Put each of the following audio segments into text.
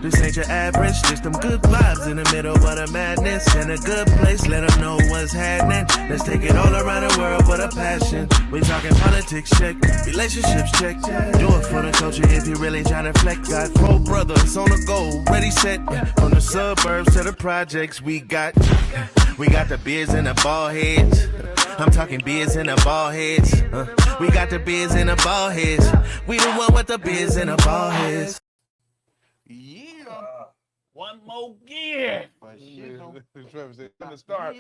This ain't your average, just them good vibes in the middle of the madness. In a good place, let them know what's happening. Let's take it all around the world with a passion. We talking politics, check, relationships, check. Do it for the culture if you really tryna flex. Got 4 brothers on the go, ready, set. From the suburbs to the projects, we got the beers and the Baldheads. I'm talking beers and the Baldheads. We got the beers and the Baldheads. We the one with the beers and the Baldheads. Yeah. One more gear. Trevor said, "I'm gonna start."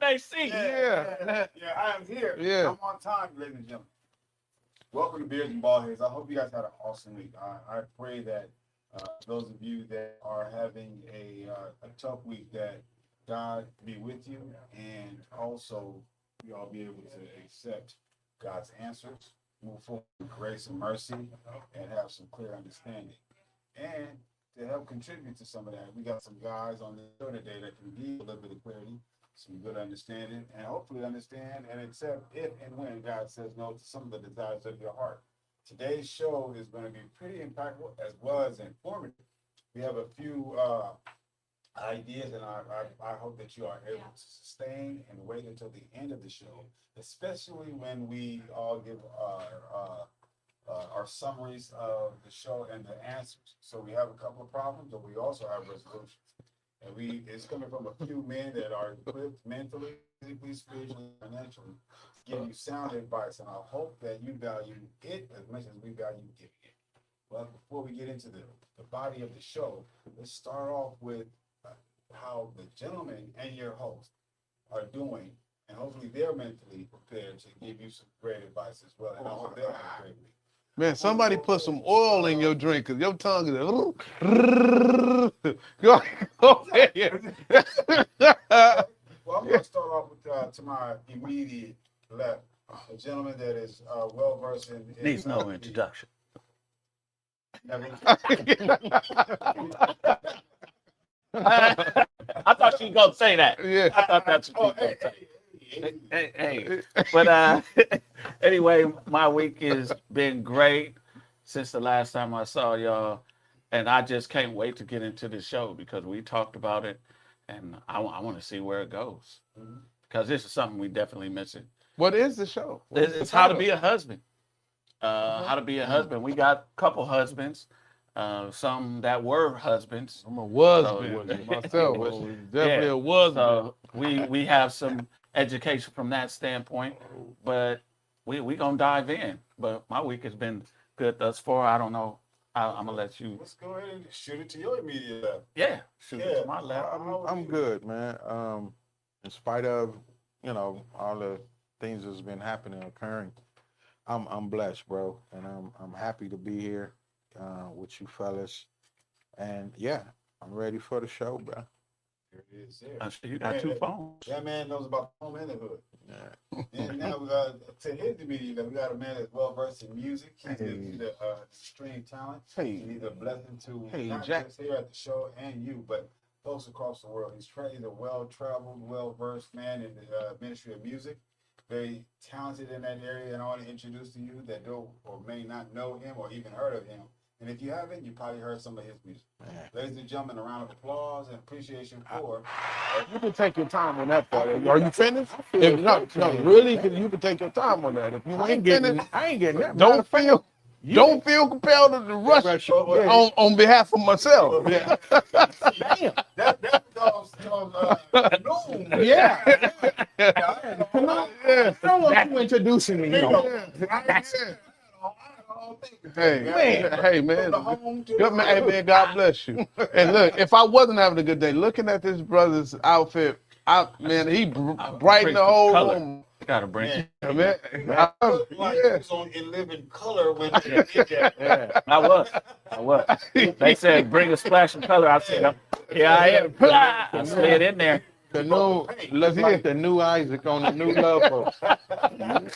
MAC. Yeah, I am here. Yeah. I'm on time, ladies and gentlemen. Welcome to Beards and Ballheads. I hope you guys had an awesome week. I pray that those of you that are having a tough week, that God be with you, and also you all be able to accept God's answers, move forward with grace and mercy, and have some clear understanding. And to help contribute to some of that, we got some guys on the show today that can give a little bit of clarity, some good understanding, and hopefully understand and accept if and when God says no to some of the desires of your heart. Today's show is going to be pretty impactful as well as informative. We have a few ideas, and I hope that you are able to sustain and wait until the end of the show, especially when we all give our summaries of the show and the answers. So we have a couple of problems, but we also have resolutions. And it's coming from a few men that are equipped mentally, physically, spiritually, financially, to give you sound advice. And I hope that you value it as much as we value giving it. Well, before we get into the body of the show, let's start off with how the gentleman and your host are doing. And hopefully they're mentally prepared to give you some great advice as well. And I hope they'll have a great week. man. Somebody put some oil in your drink, cause your tongue is. Go ahead. Well, I'm going to start off with to my immediate left, a gentleman that is well versed in. Needs no introduction. I thought you were gonna say that. Yeah. I thought that's what you were gonna say. Hey. But anyway, my week has been great since the last time I saw y'all, and I just can't wait to get into the show because we talked about it, and I want to see where it goes because this is something we definitely missing. What is the show? It's how to be a husband. How to be a husband. We got a couple husbands. Some that were husbands. I'm a husband myself. Definitely a husband. So we have some education from that standpoint, but we gonna dive in. But my week has been good thus far. I don't know. I'm gonna let you. Let's go ahead and shoot it to your immediate left. Yeah, shoot it to my left. I'm good, man. In spite of all the things that's been happening, occurring, I'm blessed, bro, and I'm happy to be here with you fellas, and yeah, I'm ready for the show, bro. There it is. I see you got 2 phones. That man knows about home in the hood. Yeah. And now we got to his immediate left. We got a man that's well versed in music. He's a extreme talent. Hey. He's a blessing to not Jack. just here at the show and you, but folks across the world. He's a well-traveled, well-versed man in the ministry of music. Very talented in that area, and I want to introduce to you that don't or may not know him or even heard of him. And if you haven't, you probably heard some of his music. Ladies and gentlemen, a round of applause and appreciation for. You can take your time on that part. Are you finished? If not, really, you can take your time on that. If you ain't finished, I ain't getting that. don't feel compelled to rush on behalf of myself. Damn. That goes noon. Yeah. I don't want you introducing me. Hey, man. Good man. Hey, man, God bless you. And look, if I wasn't having a good day, looking at this brother's outfit, man, he brightened the whole room. Gotta bring it. Man, was on in living color when they did that. Yeah, I was. They said bring a splash of color. I said, here I am. I slid in there. Let's hit the new Isaac on the new love boat.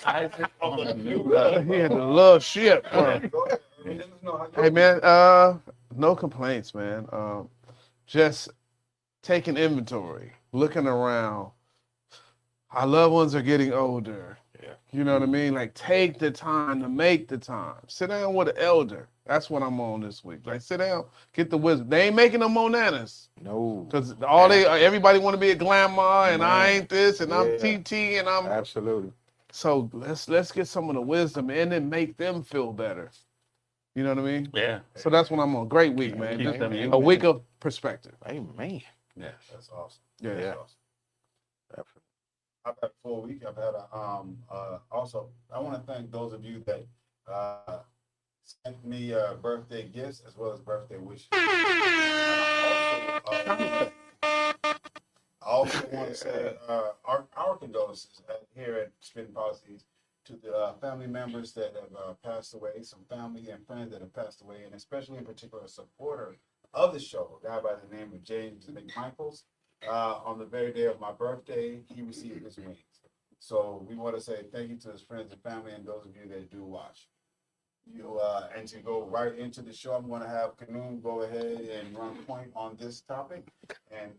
Isaac on the new love. He had the love ship. Hey, man, no complaints, man. Just taking inventory, looking around. Our loved ones are getting older. You know what I mean? Like, take the time to make the time. Sit down with an elder. That's what I'm on this week. Like, sit down, get the wisdom. They ain't making no monanas. No. Because everybody want to be a grandma, and I ain't this, and I'm TT, and I'm. Absolutely. So let's get some of the wisdom and then make them feel better. You know what I mean? Yeah. So that's what I'm on. Great week, man. Keep Just them a week of perspective. Amen. Yeah. That's awesome. Yeah. That's awesome. Definitely. I've had a full week. I've had also, I want to thank those of you that sent me birthday gifts as well as birthday wishes. I also want to say our condolences here at Spitting Policies to the family members that have passed away, some family and friends that have passed away, and especially in particular a supporter of the show, a guy by the name of James McMichaels. On the very day of my birthday, he received his wings. So we want to say thank you to his friends and family and those of you that do watch. And to go right into the show, I'm going to have Kanoon go ahead and run point on this topic. And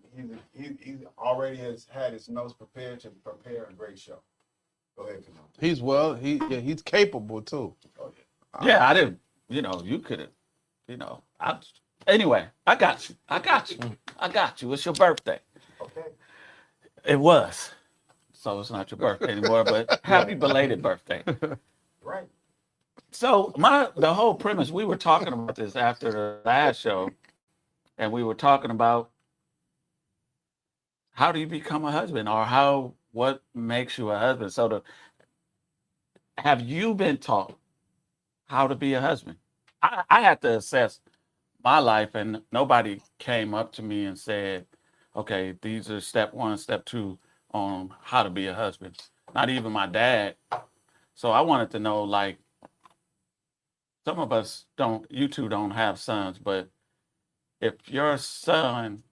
he already has had his notes prepared to prepare a great show. Go ahead, Kanoon. He's capable too. Oh, Yeah, I didn't, you could have, anyway, I got you. It's your birthday. Okay. It was. So it's not your birthday anymore, but happy belated birthday. Right. So the whole premise, we were talking about this after the last show, and we were talking about how do you become a husband, or what makes you a husband. So have you been taught how to be a husband? I had to assess my life, and nobody came up to me and said, okay, these are step 1, step 2 on how to be a husband. Not even my dad. So I wanted to know, like, some of us you two don't have sons, but if your son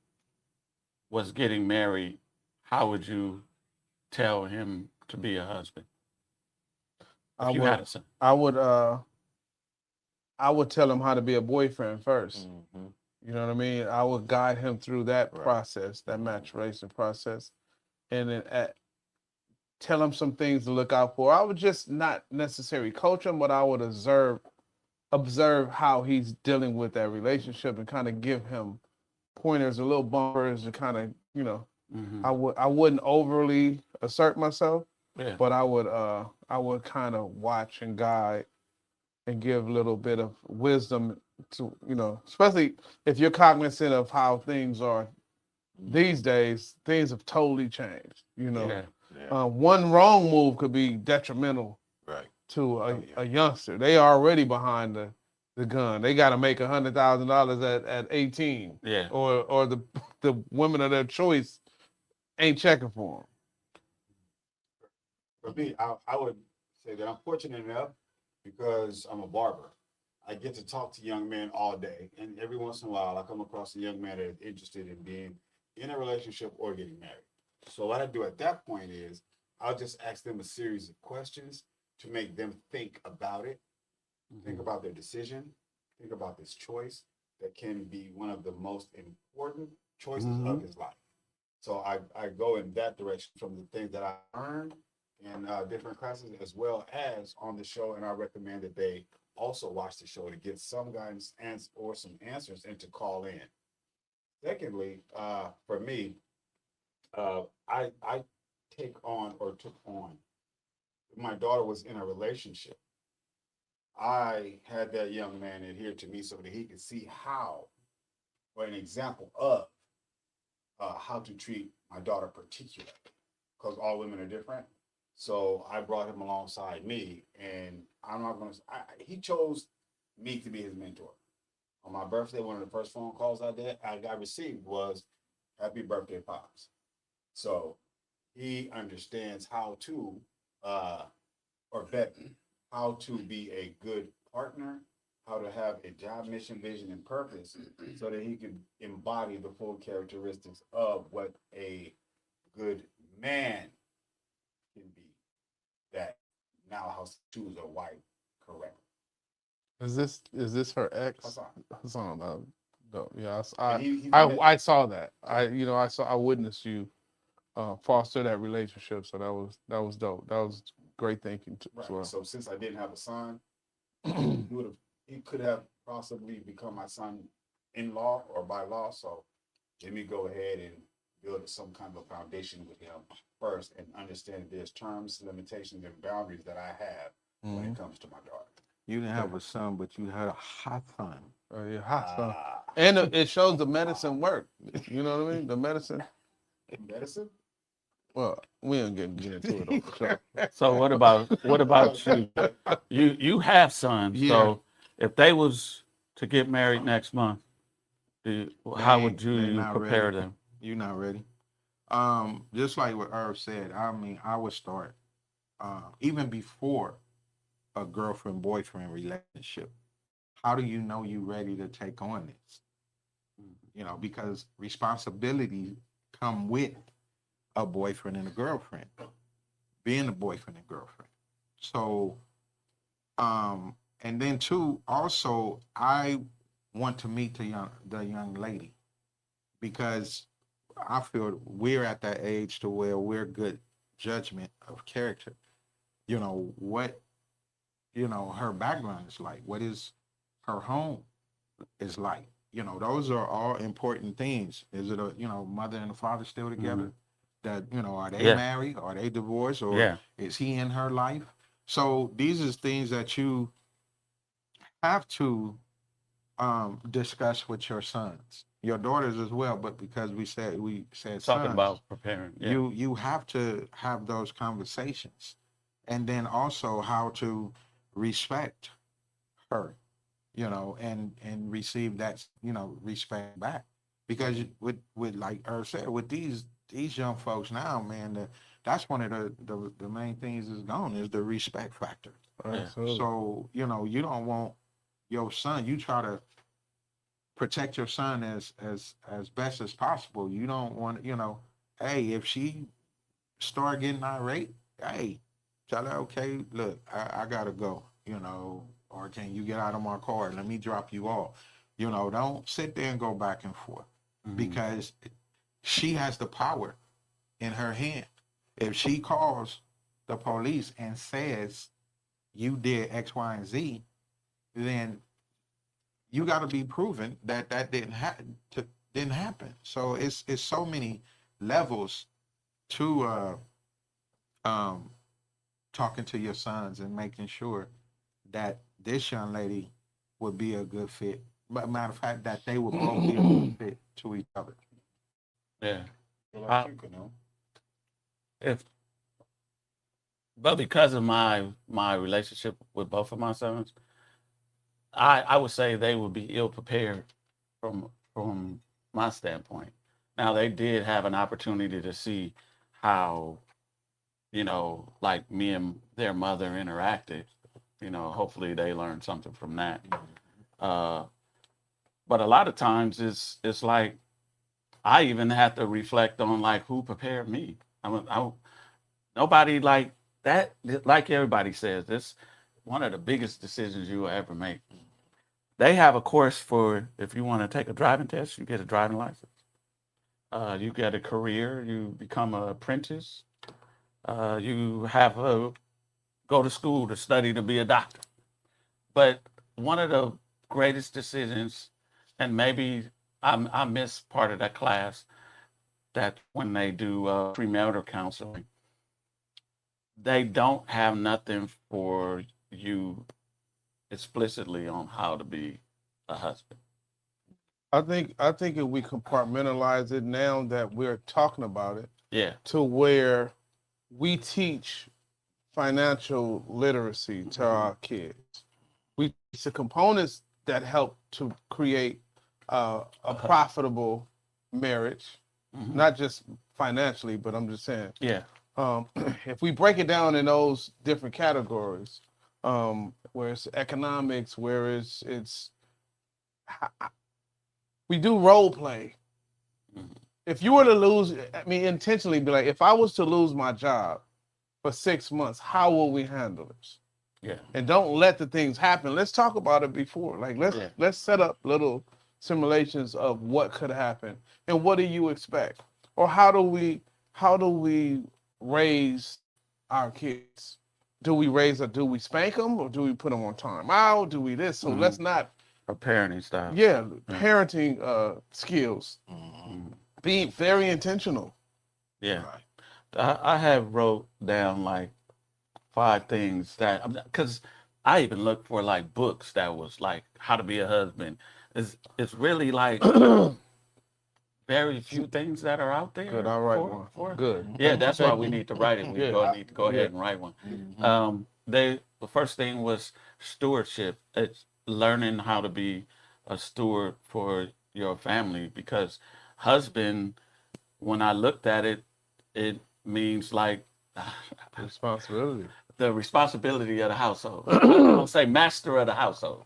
was getting married, how would you tell him to be a husband? If you had a son. I would tell him how to be a boyfriend first. Mm-hmm. You know what I mean? I would guide him through that process, that maturation process, and then tell him some things to look out for. I would just not necessarily coach him, but I would observe how he's dealing with that relationship and kind of give him pointers, a little bumpers, to kind of, Mm-hmm. I wouldn't overly assert myself, Yeah. but I would kind of watch and guide and give a little bit of wisdom to, especially if you're cognizant of how things are these days. Things have totally changed. Yeah. One wrong move could be detrimental to a youngster. They are already behind the gun. They got to make $100,000 at 18. Yeah. Or the women of their choice ain't checking for them. For me, I would say that I'm fortunate enough because I'm a barber. I get to talk to young men all day, and every once in a while I come across a young man that is interested in being in a relationship or getting married. So what I do at that point is I'll just ask them a series of questions to make them think about it, think about their decision, think about this choice that can be one of the most important choices of his life. So I go in that direction from the things that I learned in different classes as well as on the show, and I recommend that they also watch the show to get some guidance or some answers and to call in. Secondly, for me, I took on, my daughter was in a relationship. I had that young man adhere to me so that he could see how, or an example of how to treat my daughter particularly, because all women are different. So I brought him alongside me, and he chose me to be his mentor. On my birthday, one of the first phone calls I received was, "Happy birthday, Pops." So he understands how to, or better, how to be a good partner, how to have a job, mission, vision, and purpose, so that he can embody the full characteristics of what a good man can be. That now House shoes are white, correct? Is this her ex? Hassan. No, yeah, And I saw that. I witnessed you foster that relationship. So that was dope. That was great thinking as Right. well. So since I didn't have a son, he could have possibly become my son-in-law or by law. So let me go ahead and build some kind of a foundation with him first and understand there's terms, limitations, and boundaries that I have when it comes to my daughter. You didn't have a son, but you had a hot son. Oh, yeah, hot stuff. Ah, And it shows the medicine work. You know what I mean? The medicine. medicine? Well, we ain't get into it on the show. So what about you? You have sons. Yeah. So if they was to get married next month, how would They you not prepare ready. them? You're not ready. Just like what Irv said, I mean, I would start even before a girlfriend-boyfriend relationship. How do you know you ready to take on this? You know, because responsibilities come with a boyfriend and a girlfriend, being a boyfriend and girlfriend. So, and then two, also, I want to meet the young lady because I feel we're at that age to where we're good judgment of character. You know what, her background is like. What is her home is like? You know, those are all important things. Is it a mother and a father still together? That are they Yeah. married? Are they divorced? Or Yeah. is he in her life? So these are things that you have to discuss with your sons, your daughters as well. But because we said Talking sons, about preparing. Yeah. you have to have those conversations, and then also how to respect her, and receive that respect back. Because with like Earth said, with these young folks now, man, that's one of the main things is gone is the respect factor. Absolutely. So you don't want your son. You try to protect your son as best as possible. You don't want hey, if she start getting irate, hey, tell her, okay, look, I gotta go, or can you get out of my car? Let me drop you off. Don't sit there and go back and forth because she has the power in her hand. If she calls the police and says you did X, Y, and Z, then you got to be proven that didn't happen. So it's so many levels to talking to your sons and making sure that this young lady would be a good fit. But matter of fact, that they would both be a good fit to each other. Yeah. Well, Uh, you know. But because of my relationship with both of my sons, I would say they would be ill prepared from my standpoint. Now they did have an opportunity to see how, like me and their mother interacted. Hopefully they learned something from that. But a lot of times it's like I even have to reflect on like who prepared me. Nobody like that. Like everybody says, it's one of the biggest decisions you will ever make. They have a course for if you want to take a driving test, you get a driving license. You get a career, you become an apprentice. You have a go to school to study to be a doctor. But one of the greatest decisions, and maybe I missed part of that class, that when they do premarital counseling, they don't have nothing for you explicitly on how to be a husband. I think if we compartmentalize it now that we're talking about it, Yeah. to where we teach financial literacy to our kids. We teach the components that help to create a profitable marriage, not just financially, but I'm just saying. Yeah. If we break it down in those different categories, where it's economics, where it's we do role play. If you were to lose, intentionally be like, if I was to lose my job for 6 months, how will we handle this? Yeah. And don't let the things happen. Let's talk about it before. Like let's set up little simulations of what could happen and what do you expect? Or how do we raise our kids do we spank them or do we put them on time out? Do we this? So let's not. A parenting style. Yeah, parenting skills. Be very intentional. Yeah. I have wrote down like 5 things that, because I even looked for like books that was like how to be a husband. It's really like very few things that are out there. Good, I'll write one. Good. Yeah, that's why we need to write it. We need to go ahead and write one. The first thing was stewardship. It's learning how to be a steward for your family, because husband, when I looked at it, it means like Responsibility. the responsibility of the household. I don't say master of the household.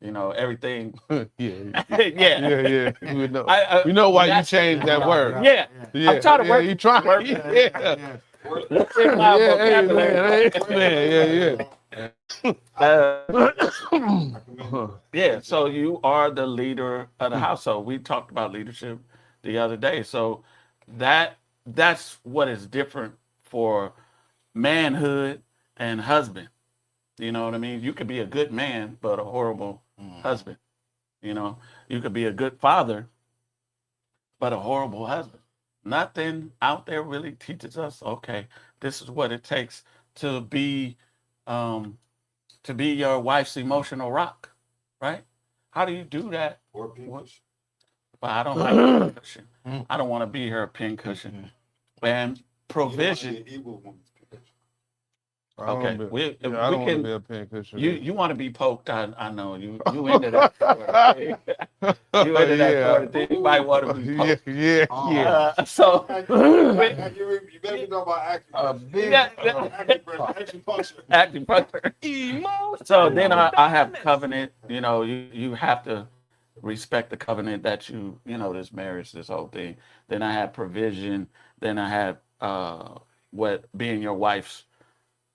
You know, everything. Yeah. Yeah. We know why you changed that word. Yeah. I'm trying to work. You trying? Work. Yeah. What's in my vocabulary? Yeah, so you are the leader of the household. We talked about leadership the other day. So that's what is different for manhood and husband. You know what I mean? You could be a good man, but a horrible husband. You know, you could be a good father, but a horrible husband. Nothing out there really teaches us, okay, this is what it takes to be your wife's emotional rock, right? How do you do that? Or pincushion. But I don't like a pincushion. I don't want to be her pincushion. And provision. Okay, we I don't want to can. be a pincushion. You want to be poked? I know you into that sort of thing. You into that sort of thing. You might want to be poked. Yeah. So You better know about acupuncture. So then I have covenant. You know, you have to respect the covenant that you know, this marriage, this whole thing. Then I have provision. Then I have what being your wife's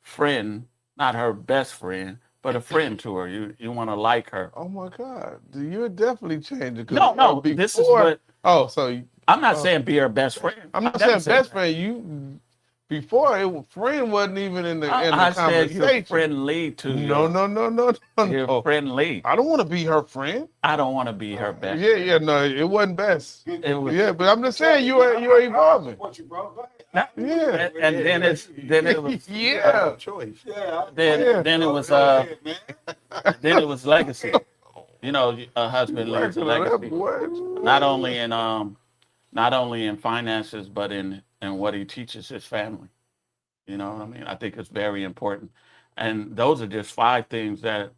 friend, not her best friend, but a friend to her. You want to like her. Oh my God, you're definitely changing. No, this is what. Oh, so I'm not saying be her best friend. I'm not saying best friend. You before friend wasn't even in the I conversation. said you're friendly to No. You're friendly. I don't want to be her friend. I don't want to be her best. Yeah, no, it wasn't best. It was, but I'm just saying you're evolving. Yeah, and then it was Choice. then it was legacy. You know, a husband leaves a legacy. Not only in finances, but in what he teaches his family. You know what I mean? I think it's very important. And those are just 5 things that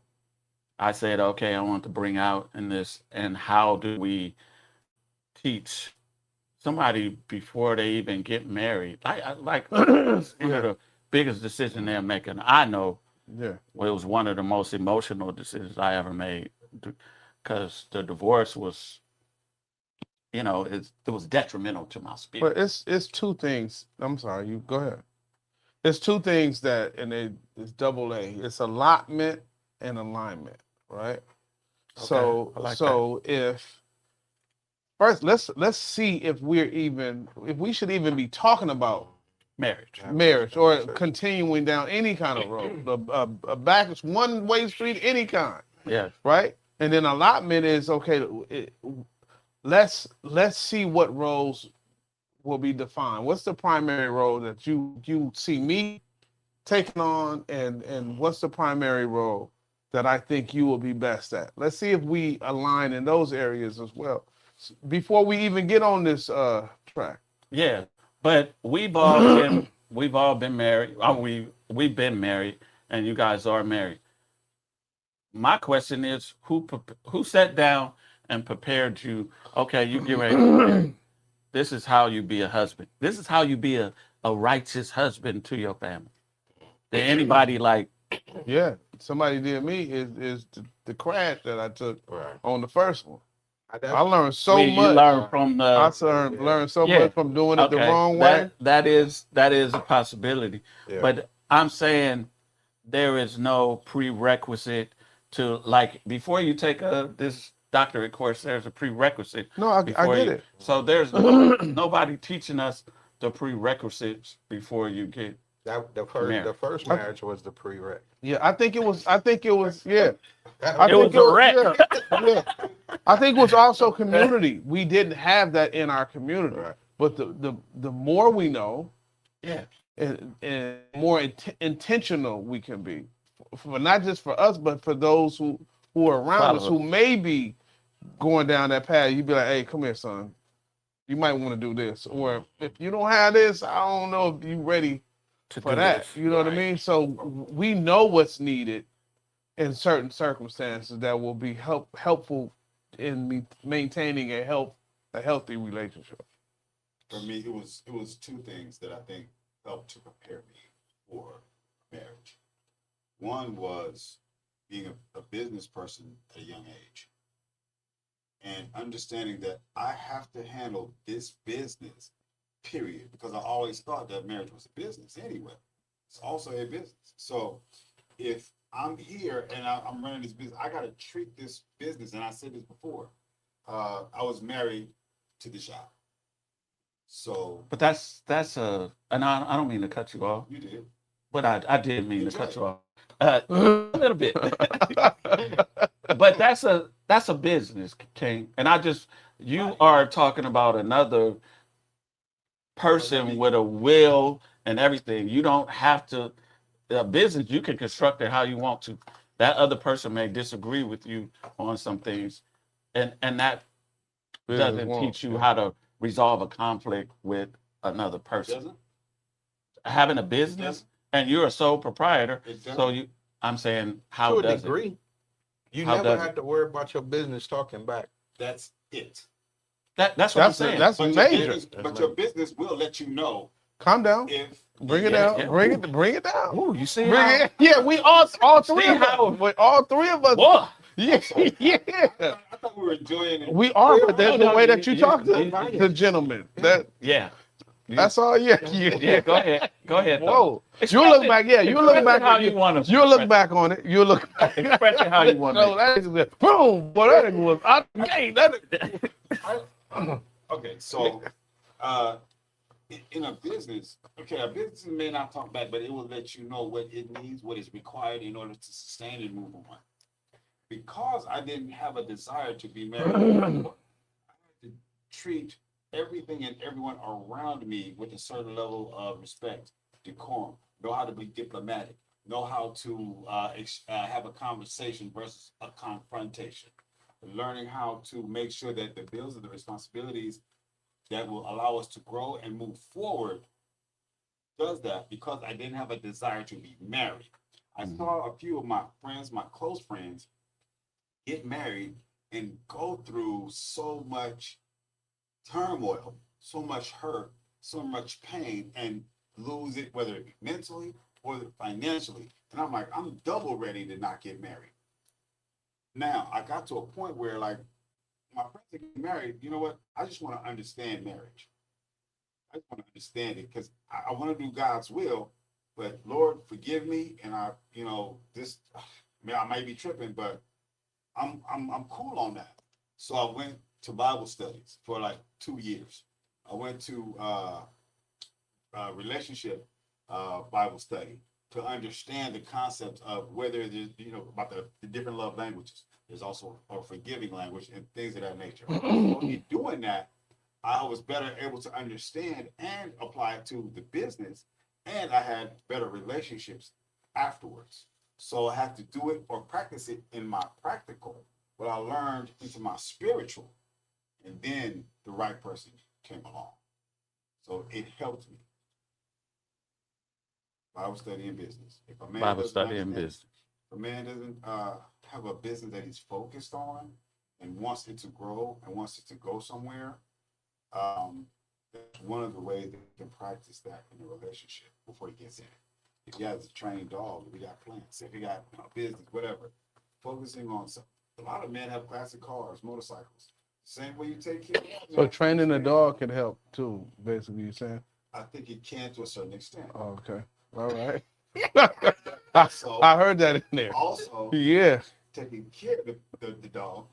I said, okay, I want to bring out in this. And how do we teach somebody before they even get married? I like the biggest decision they're making. I know it was one of the most emotional decisions I ever made, because the divorce was, you know, it was detrimental to my spirit. But it's 2 things. I'm sorry, you go ahead. It's 2 things it's double A. It's allotment and alignment, right? Okay, so if first let's see if we should even be talking about marriage or continuing down any kind of road, a back one-way street, any kind. Yeah. Right? And then allotment is okay. Let's see what roles will be defined. What's the primary role that you see me taking on, and what's the primary role that I think you will be best at? Let's see if we align in those areas as well before we even get on this track. Yeah, but we've all been married. We've been married, and you guys are married. My question is, who sat down and prepared you? Okay, you get ready to be married. This is how you be a husband. This is how you be a righteous husband to your family. Did anybody like? Yeah, somebody did me is the crash that I took on the first one. I learned so much. You learned from the. I learned so much from doing it the wrong way. That is a possibility. Yeah. But I'm saying there is no prerequisite to, like, before you take this doctorate course, there's a prerequisite. No, I get it. So there's nobody teaching us the prerequisites before you get Marriage. The first marriage was the prereq. Yeah, I think it was. Yeah. It was a wreck. Yeah. I think it was also community. We didn't have that in our community, Right. but the more we know, Yeah. and more intentional we can be, for not just for us, but for those who are around us, who may be going down that path. You'd be like, hey, come here, son. You might want to do this, or if you don't have this, I don't know if you're ready for that. This. You know what I mean? So we know what's needed in certain circumstances that will be helpful in maintaining a healthy relationship. For me, it was two things that I think helped to prepare me for marriage. One was being a business person at a young age and understanding that I have to handle this business, period, because I always thought that marriage was a business anyway. It's also a business. So if I'm here and I'm running this business, I got to treat this business. And I said this before, I was married to the shop. So, But that's and I don't mean to cut you off, you did. but I did mean to cut you off a little bit. But that's a business, King, and you are talking about another person with a will and everything. You don't have to. A business, you can construct it how you want to. That other person may disagree with you on some things, and that doesn't teach you how to resolve a conflict with another person. Doesn't? Having a business and you're a sole proprietor, It doesn't. so I'm saying, how To a does degree. it? You How never does have to worry about your business talking back. That's it. That's what I'm saying. That's But major. your business will let you know Calm down. if Bring it Yeah, down. yeah. Bring it down. Ooh, you see Bring how? it. Yeah, we all three See of how- us. But all three of us. Whoa. Yeah, yeah. I thought we were enjoying it. We are, but that's the way that you talk you- to the gentleman. Yeah. That's all. Yeah. Yeah. Go ahead. Go ahead. though. Whoa. Express You look it- back. Yeah, you look express back. it how you want to. You look back on it. You look back. Express it how you want No, to. that is just, boom. Boy, that was out the gate. Okay, so in a business, a business may not talk back, but it will let you know what it needs, what is required in order to sustain and move on. Because I didn't have a desire to be married, I had to treat everything and everyone around me with a certain level of respect, decorum, know how to be diplomatic, know how to have a conversation versus a confrontation, learning how to make sure that the bills and the responsibilities that will allow us to grow and move forward does that, because I didn't have a desire to be married. I saw a few of my friends, my close friends, get married and go through so much turmoil, so much hurt, so much pain, and lose it, whether it be mentally or financially. And I'm like, I'm double ready to not get married. Now, I got to a point where, like, my friends are getting married. You know what? I just want to understand marriage. I just want to understand it because I want to do God's will. But Lord, forgive me, and I might be tripping, but I'm cool on that. So I went to Bible studies for like 2 years. I went to relationship Bible study to understand the concepts of whether there's, about the different love languages. There's also a forgiving language and things of that nature. So in doing that, I was better able to understand and apply it to the business, and I had better relationships afterwards. So I had to do it or practice it in my practical, what I learned into my spiritual, and then the right person came along. So it helped me. Bible study and business. If a man Bible doesn't study and understand- business. if a man doesn't have a business that he's focused on and wants it to grow and wants it to go somewhere, that's one of the ways that he can practice that in a relationship before he gets in it. If he has a trained dog, if he got plants, if he got business, whatever, focusing on something. A lot of men have classic cars, motorcycles. Same way you take care of. So training a dog can help too, basically, you're saying? I think it can to a certain extent. Oh, okay. All right. Also, I heard that in there. also Yeah. taking care of the dog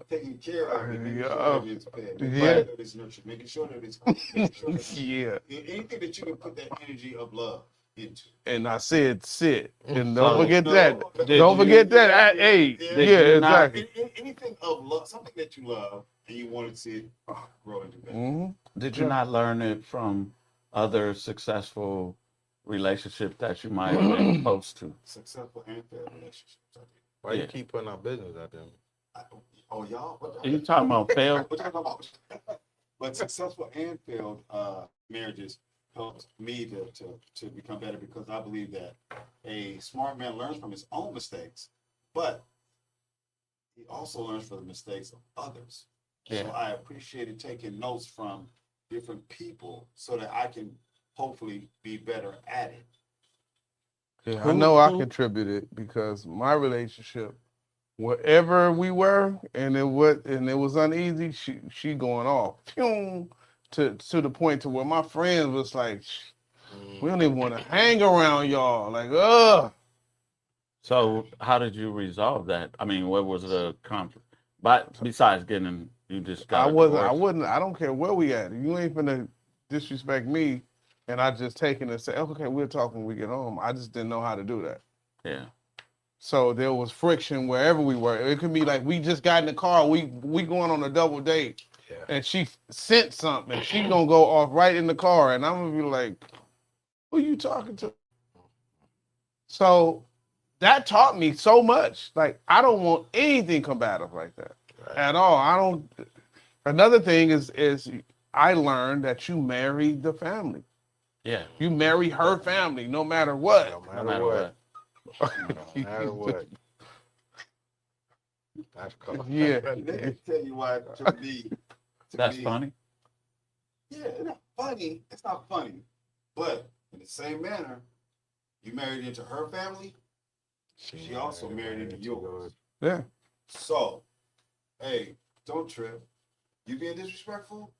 taking care of it, making Yeah. sure that it's fed, making Yeah. sure that it's nurtured, making sure that it's clean, making sure that Yeah. anything that you can put that energy of love into. And I said sit. And So, don't forget that. did Don't you- forget that. Hey, Did yeah, you not- exactly. Anything of love, something that you love, and you want to see it grow into that. Mhm. Did you not learn it from other successful relationships that you might have been close to? Successful and failed relationships. Why you Yeah. keep putting our business out there? Oh, y'all? What Are you talking about failed? What y'all talking about? But successful and failed marriages helped me to become better, because I believe that a smart man learns from his own mistakes, but he also learns from the mistakes of others. Yeah. So I appreciated taking notes from different people so that I can hopefully be better at it. Yeah, I Who- know I who- contributed because my relationship, wherever we were, and it was uneasy. She going off, Phew, to the point to where my friends was like, we don't even want to hang around y'all. Like, ugh. So how did you resolve that? I mean, what was the conflict? But besides getting, you just got I a divorce. wouldn't. I don't care where we at. You ain't finna disrespect me, and I just take it and say, okay, we'll talk when we get home. I just didn't know how to do that. Yeah. So there was friction wherever we were. It could be like we just got in the car, we going on a double date, and she sent something, and she gonna go off right in the car, and I'm gonna be like, who you talking to? So that taught me so much. Like, I don't want anything combative like that at all. I don't. Another thing is I learned that you marry the family. Yeah. You marry her family, no matter what. No matter what. No matter what. That's cool. Yeah. Let me tell you why, to me. That's funny. Yeah, it's not funny. It's not funny. But in the same manner, you married into her family, she also married into yours. Yeah. So, hey, don't trip. You being disrespectful?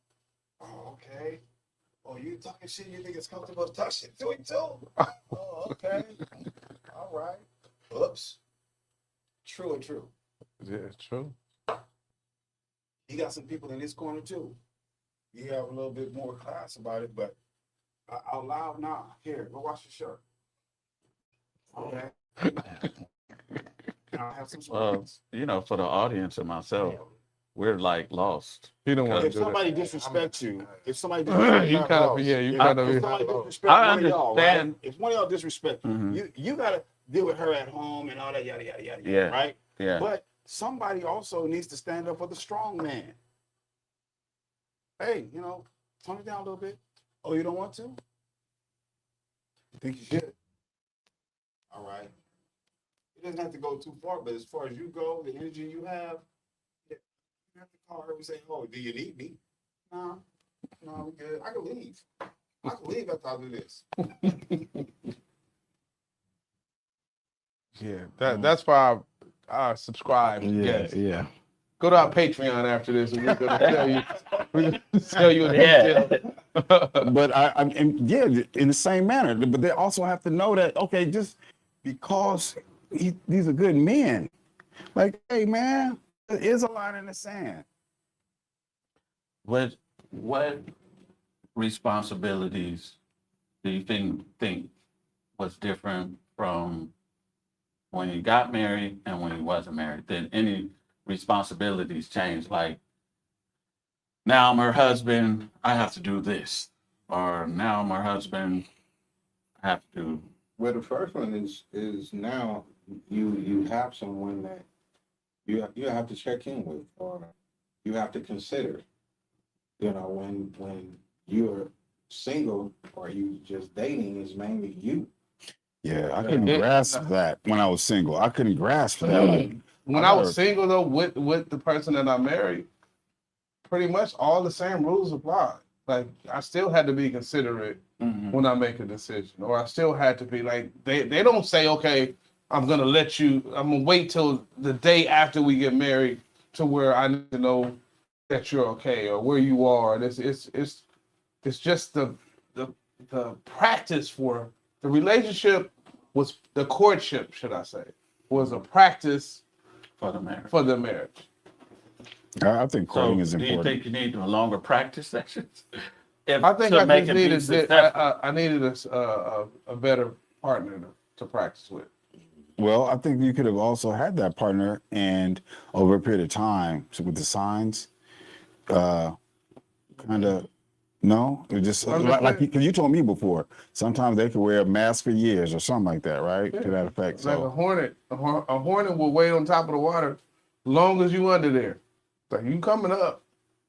Oh, okay. Oh, you talking shit, you think it's comfortable to talk shit to him too? Oh, okay. All right. Oops. True and true. Yeah, it's true. He got some people in his corner too. You have a little bit more class about it, but out loud now. Here, go wash your shirt. Okay. And I'll have some Well, sweets. you know, for the audience and myself, we're like lost. He don't want to If do that. somebody disrespects you, if somebody You disrespects kind of, yeah, you kind if of. somebody disrespects I one of y'all, right? understand. If one of y'all disrespect you, Mhm. you gotta deal with her at home and all that yada yada yada. Yeah. Right? Yeah. But somebody also needs to stand up for the strong man. Hey, tone it down a little bit. Oh, you don't want to? I think you should. All right. It doesn't have to go too far, but as far as you go, the energy you have, you have to call her and say, "Oh, do you need me?" No, we're good. I can leave. I can leave after I do this. Yeah, that's why I subscribe. Yes. yeah. Go to our Patreon after this, and we're gonna tell you. We're gonna tell you in Yeah. detail. But in the same manner. But they also have to know that, okay, just because these are good men, like, hey man, there is a line in the sand. What responsibilities do you think was different from when you got married and when you wasn't married? Did any responsibilities change? Like, now I'm her husband, I have to do this, or now I'm her husband, I have to do. Well, the first one is now you have someone that you have to check in with, or you have to consider. When you're single or you just dating, is mainly you. Yeah, I couldn't grasp that when I was single. I couldn't grasp that. Like, When I was single though, with the person that I married, pretty much all the same rules apply. Like, I still had to be considerate when I make a decision, or I still had to be like, they don't say, okay, I'm gonna wait till the day after we get married to where I need to know that you're okay or where you are. It's just the practice for the relationship was the courtship, should I say, was a practice For the marriage. for the marriage. I think So courting is do you important. think you need longer practice sessions? If, I think to I make just it be needed successful? I needed a better partner to practice with. Well, I think you could have also had that partner, and over a period of time, so with the signs, kind of. No, it just I'm just like saying. because you told me before. Sometimes they could wear a mask for years or something like that, right? To that effect. Like a So hornet, a hornet will wait on top of the water long as you under there. Like you coming up.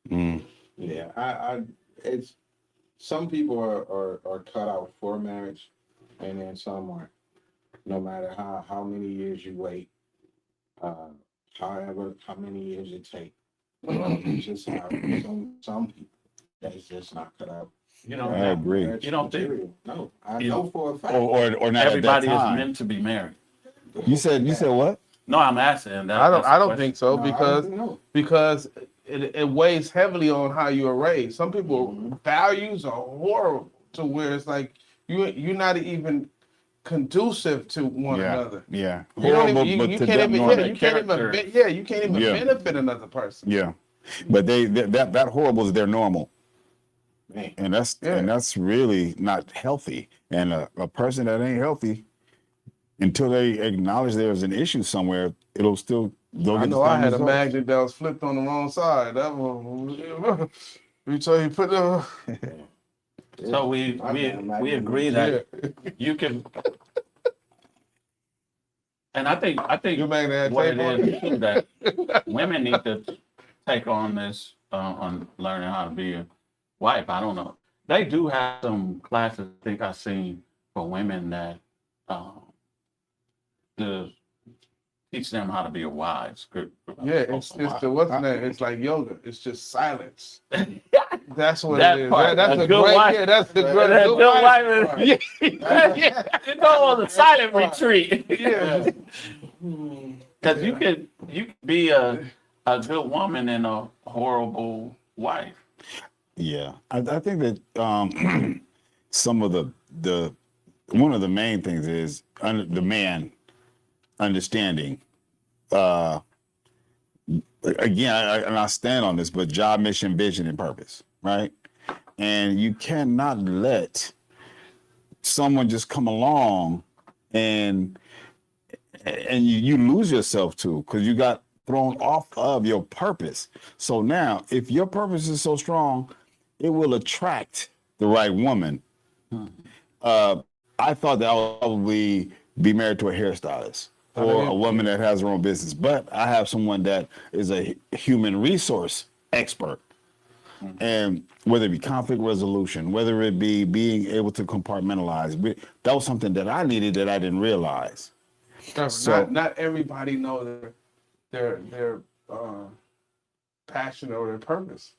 Yeah, I it's some people are cut out for marriage, and then some aren't. No matter how many years you wait, however how many years it takes, you just have some people that's just not cut out. You know, I agree. You don't think Material. No, I You know know, for a fact. or not everybody at that is time. meant to be married? You said what? No, I'm asking. That, I that's the don't question. think so No, because I don't know. because it weighs heavily on how you are raised. Some people values are horrible to where it's like you're not even conducive to one another. Yeah. You don't Horrible, even but you to can't them even normal. you can't even you can't even Yeah. benefit another person. Yeah, but that horrible is their normal, Man. and that's really not healthy. And a person that ain't healthy, until they acknowledge there's an issue somewhere, they'll I get know the I same had a results. magnet that was flipped on the wrong side. That one, you tell you put the So we agree that you can, and I think your magnet had what it tape on is too that women need to take on this on learning how to be a wife. I don't know. They do have some classes. I think I've seen for women that to teach them how to be a wife. Yeah, it's the what's that? It's like yoga. It's just silence. That's what That it is. part, That's a a good great. wife. Yeah, that's the great. That good good wife wife part. is, you go on the silent retreat. Yeah. Because you could be a good woman and a horrible wife. Yeah, I think that some of the one of the main things is the man understanding. Again, and I stand on this, but job, mission, vision, and purpose, right? And you cannot let someone just come along and you lose yourself too, because you got thrown off of your purpose. So now, if your purpose is so strong, it will attract the right woman. I thought that I would probably be married to a hairstylist or a woman that has her own business, but I have someone that is a human resource expert. And whether it be conflict resolution, whether it be being able to compartmentalize, that was something that I needed that I didn't realize. So- not everybody know their passion or their purpose.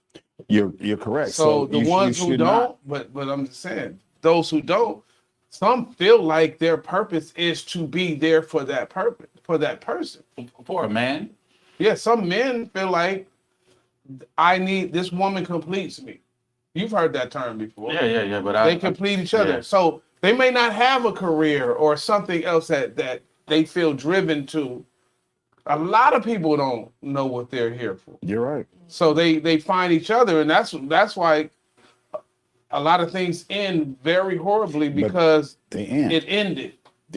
You're correct. So the ones who don't, but I'm just saying, those who don't, some feel like their purpose is to be there for that purpose, for that person. For a man, Yeah, some men feel like this woman completes me. You've heard that term before. yeah. But They complete each other. yeah. So they may not have a career or something else that they feel driven to. A lot of people don't know what they're here for. You're right. So they find each other, and that's why a lot of things end very horribly because They end. it ended.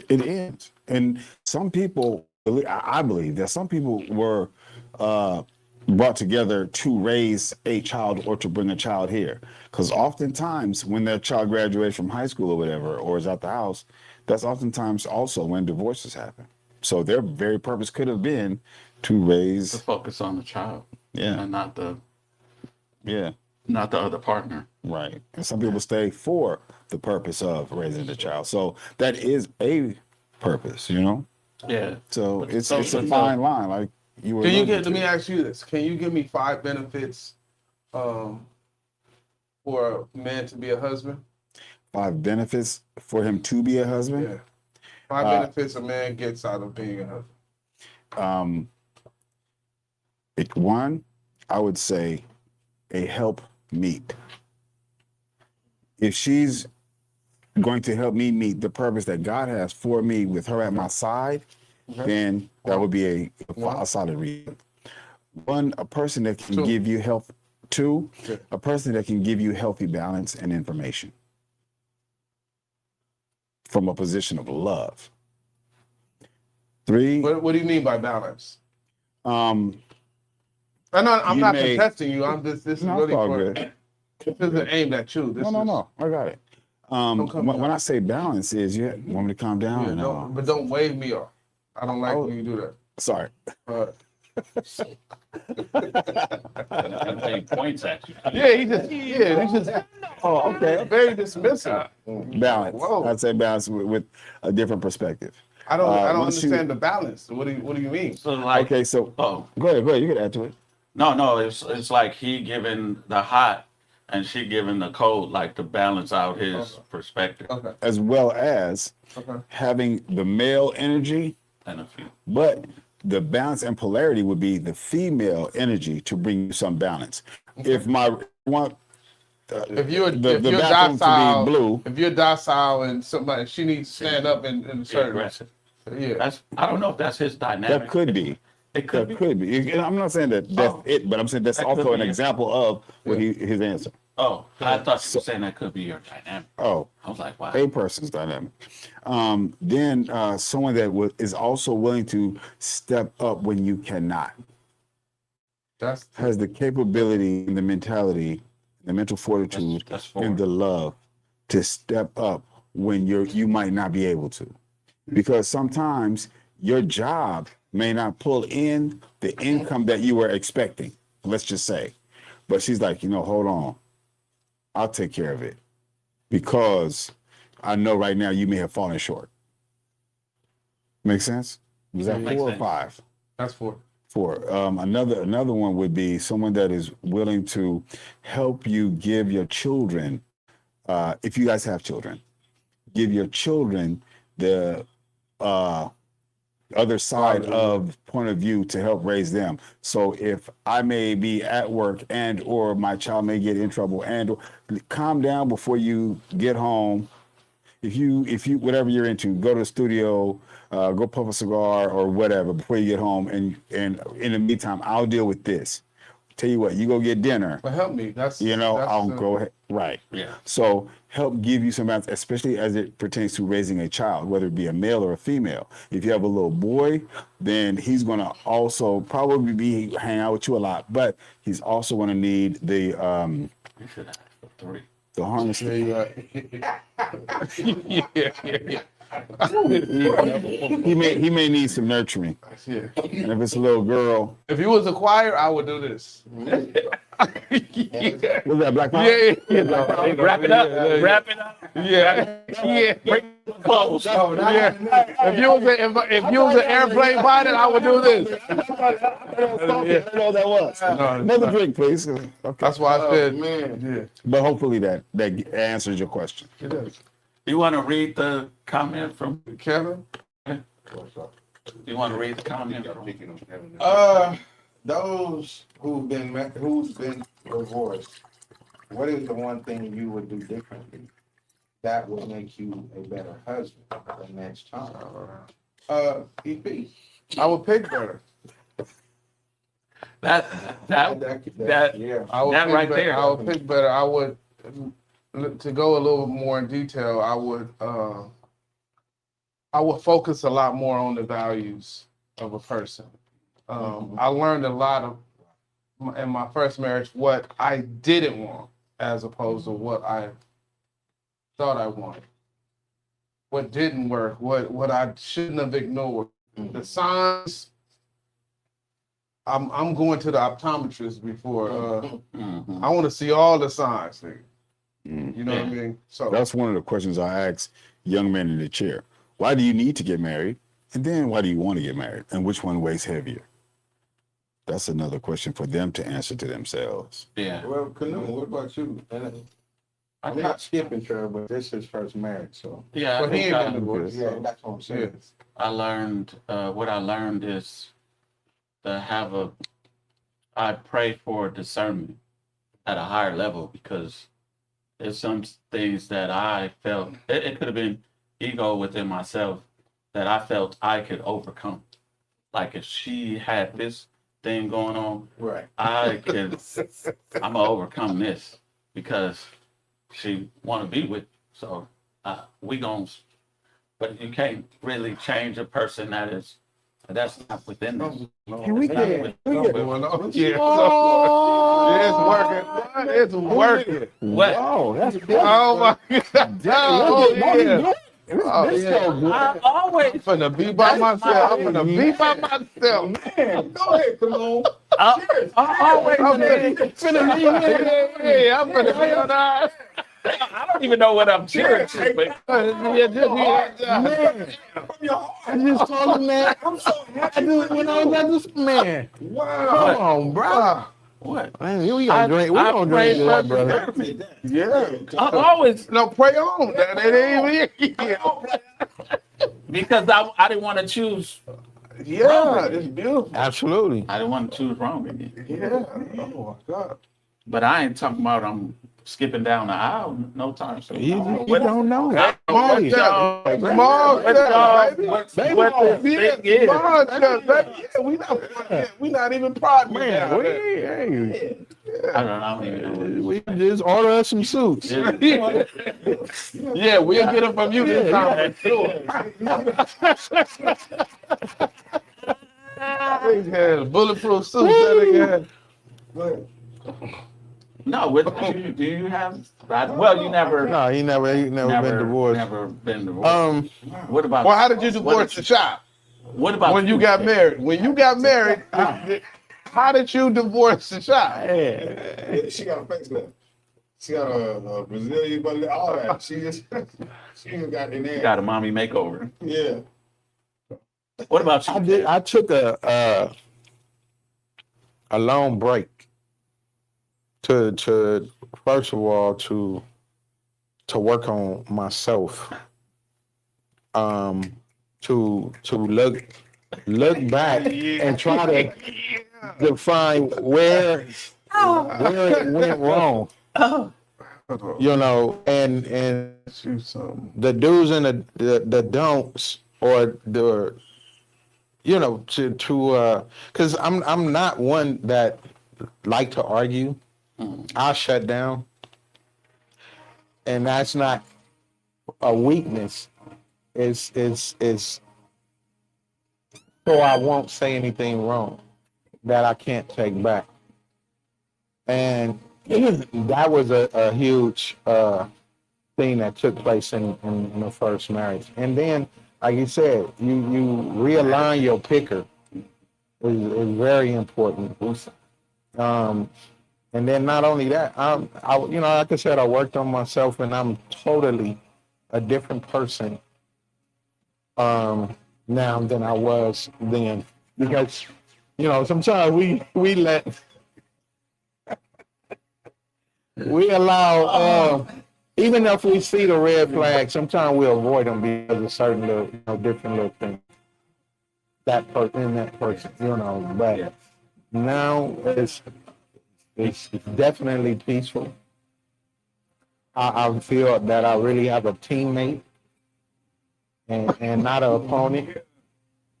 It ends. And some people, I believe that some people were brought together to raise a child or to bring a child here. Because oftentimes when their child graduates from high school or whatever, or is at the house, that's oftentimes also when divorces happen. So their very purpose could have been to raise. To focus on the child, Yeah. and not the other partner. Right. And some people stay for the purpose of raising the child. So that is a purpose, Yeah. So it's a fine line, like you were. Let me ask you this. Can you give me 5 benefits for a man to be a husband? 5 benefits for him to be a husband? Yeah. 5 benefits a man gets out of being a husband. One, I would say a help meet. If she's going to help me meet the purpose that God has for me with her at my side, then that would be a solid reason. One, a person that can Two. give you health. Two, Yeah. a person that can give you healthy balance and information from a position of love. Three, What do you mean by balance? um, I'm You not may- contesting you. I'm just this is no, really it's all for good. this isn't aimed at you. This No, I got it. Don't come When down. I say balance is, you want me to calm down? Yeah, And, don't wave me off. I don't like Oh. when you do that. sorry. And he points at you. He just Oh, okay. very dismissive. Balance. Whoa. I'd say balance with a different perspective. I don't once you- understand the balance. What do you mean? So like, Okay, so oh, go ahead. You can add to it. no, it's like he giving the hot and she giving the cold, like to balance out his perspective. Okay. As well as Okay. having the male energy, And a few. but the balance and polarity would be the female energy to bring you some balance. If my want If you're the if you're bathroom docile, to be blue, if you're docile and somebody she needs to stand up in a certain Aggressive. yeah. I don't know if that's his dynamic. that could be. It could That be. could be. And I'm not saying that that's Oh. it, but I'm saying that's That could also an be it. example of what his answer. Oh, I thought you were saying that could be your dynamic. Oh, I was like, wow. a person's dynamic. Then someone that is also willing to step up when you cannot, That's has the capability and the mentality, the mental fortitude, That's and four. the love to step up when you might not be able to, because sometimes your job may not pull in the income that you were expecting. Let's just say, but she's like, hold on, I'll take care of it, because I know right now you may have fallen short. Make sense? Was that Makes 4 or sense. 5? that's for For another one would be someone that is willing to help you give your children, if you guys have children, give your children the other side of point of view to help raise them. So if I may be at work and or my child may get in trouble, and or, calm down before you get home. If you whatever you're into, go to the studio, go puff a cigar or whatever before you get home, and in the meantime, I'll deal with this. Tell you what, you go get dinner. but help me. That's I'll go ahead. Right. Yeah. So help give you some balance, especially as it pertains to raising a child, whether it be a male or a female. If you have a little boy, then he's going to also probably be hanging out with you a lot, but he's also going to need the You should ask for 3. the harness. Yeah, you're right. yeah. He may need some nurturing. Yeah. And if it's a little girl, If you was a choir, I would do this. was that Black Power? Yeah. Wrap it up. Wrap it up. Yeah. Close. Yeah. If you was an airplane pilot, I would do this. I didn't know that was. Another drink, please. Okay. That's why I said, man. yeah. But hopefully that answers your question. It is. You want to read the comment from? Kevin? You want to read the comment from? Those who's been divorced, what is the one thing you would do differently that would make you a better husband the next time? EP. I would pick better. That Yeah. I would That pick right better. there. I would pick better. I would, to go a little more in detail, I would focus a lot more on the values of a person. I learned a lot in my first marriage what I didn't want as opposed to what I thought I wanted. What didn't work, what I shouldn't have ignored. The signs, I'm going to the optometrist before I want to see all the signs, nigga. You know what I mean? So That's one of the questions I ask young men in the chair. Why do you need to get married? And then why do you want to get married? And which one weighs heavier? That's another question for them to answer to themselves. Yeah. Well, Canoe, what about you? I'm not skipping Trevor, but this is his first marriage, so. Yeah. I But he think, ain't been divorced. Yeah, that's what I'm saying. I learned, what I learned is to I pray for discernment at a higher level, because there's some things that I felt, it could have been ego within myself that I felt I could overcome. Like if she had this thing going on, Right. I'm gonna overcome this because she want to be with. So we gonna, but you can't really change a person that's not within them. Can we It's not get within them. going on? Yeah, it's working. It's working. What? Whoa, that's Oh my God. Oh yeah. Oh yeah. I always I'm finna be by myself. I'm finna be by myself. Man, go ahead, Cologne. I always I'm finna be here. I'm finna be on that. I don't even know what I'm cheering to, but man. From your heart. I just told him that. I'm so happy. I just when I was at this man. Wow. Come on, bro. what? Man, we gonna drink. We gonna pray drink that, for brother. discernment. Yeah. I always No, pray on. That ain't even. because I didn't want to choose. Yeah, it's beautiful. Absolutely. I didn't want to choose wrong again. Yeah. Oh my God. But I ain't talking about I'm skipping down the aisle no time soon. You don't know. Small Hey, step. Small step, baby. What Yeah, this thing is. small step, baby. Yeah, we not even partners man, down we, there. hey, I don't even know. we just order us some suits. Yeah, we'll get it from you this time. They had bulletproof suits that they had. Go ahead. No, do you have? Well, you never. No, he never been divorced. Never been divorced. What about? Well, how did you divorce the shop? What about When you got married? When you got married, how did you divorce the shop? Yeah. She got a facelift. She got a Brazilian, but all that. She just got in there. got a mommy makeover? Yeah. What about you? I did. I took a long break to first of all to work on myself. To look back and try to define where it went wrong. You know, and the do's and the don'ts, or the, you know, because I'm not one that like to argue. I'll shut down, and that's not a weakness. It's so I won't say anything wrong that I can't take back. And that was a huge thing that took place in the first marriage. And then, like you said, you realign your picker is very important. And then not only that, I you know, like I said, I worked on myself, and I'm totally a different person now than I was then, because, you know, sometimes we let we allow even if we see the red flag, sometimes we avoid them because of certain little, you know, different little things that person, you know. But now it's definitely peaceful. I feel that I really have a teammate and not an opponent.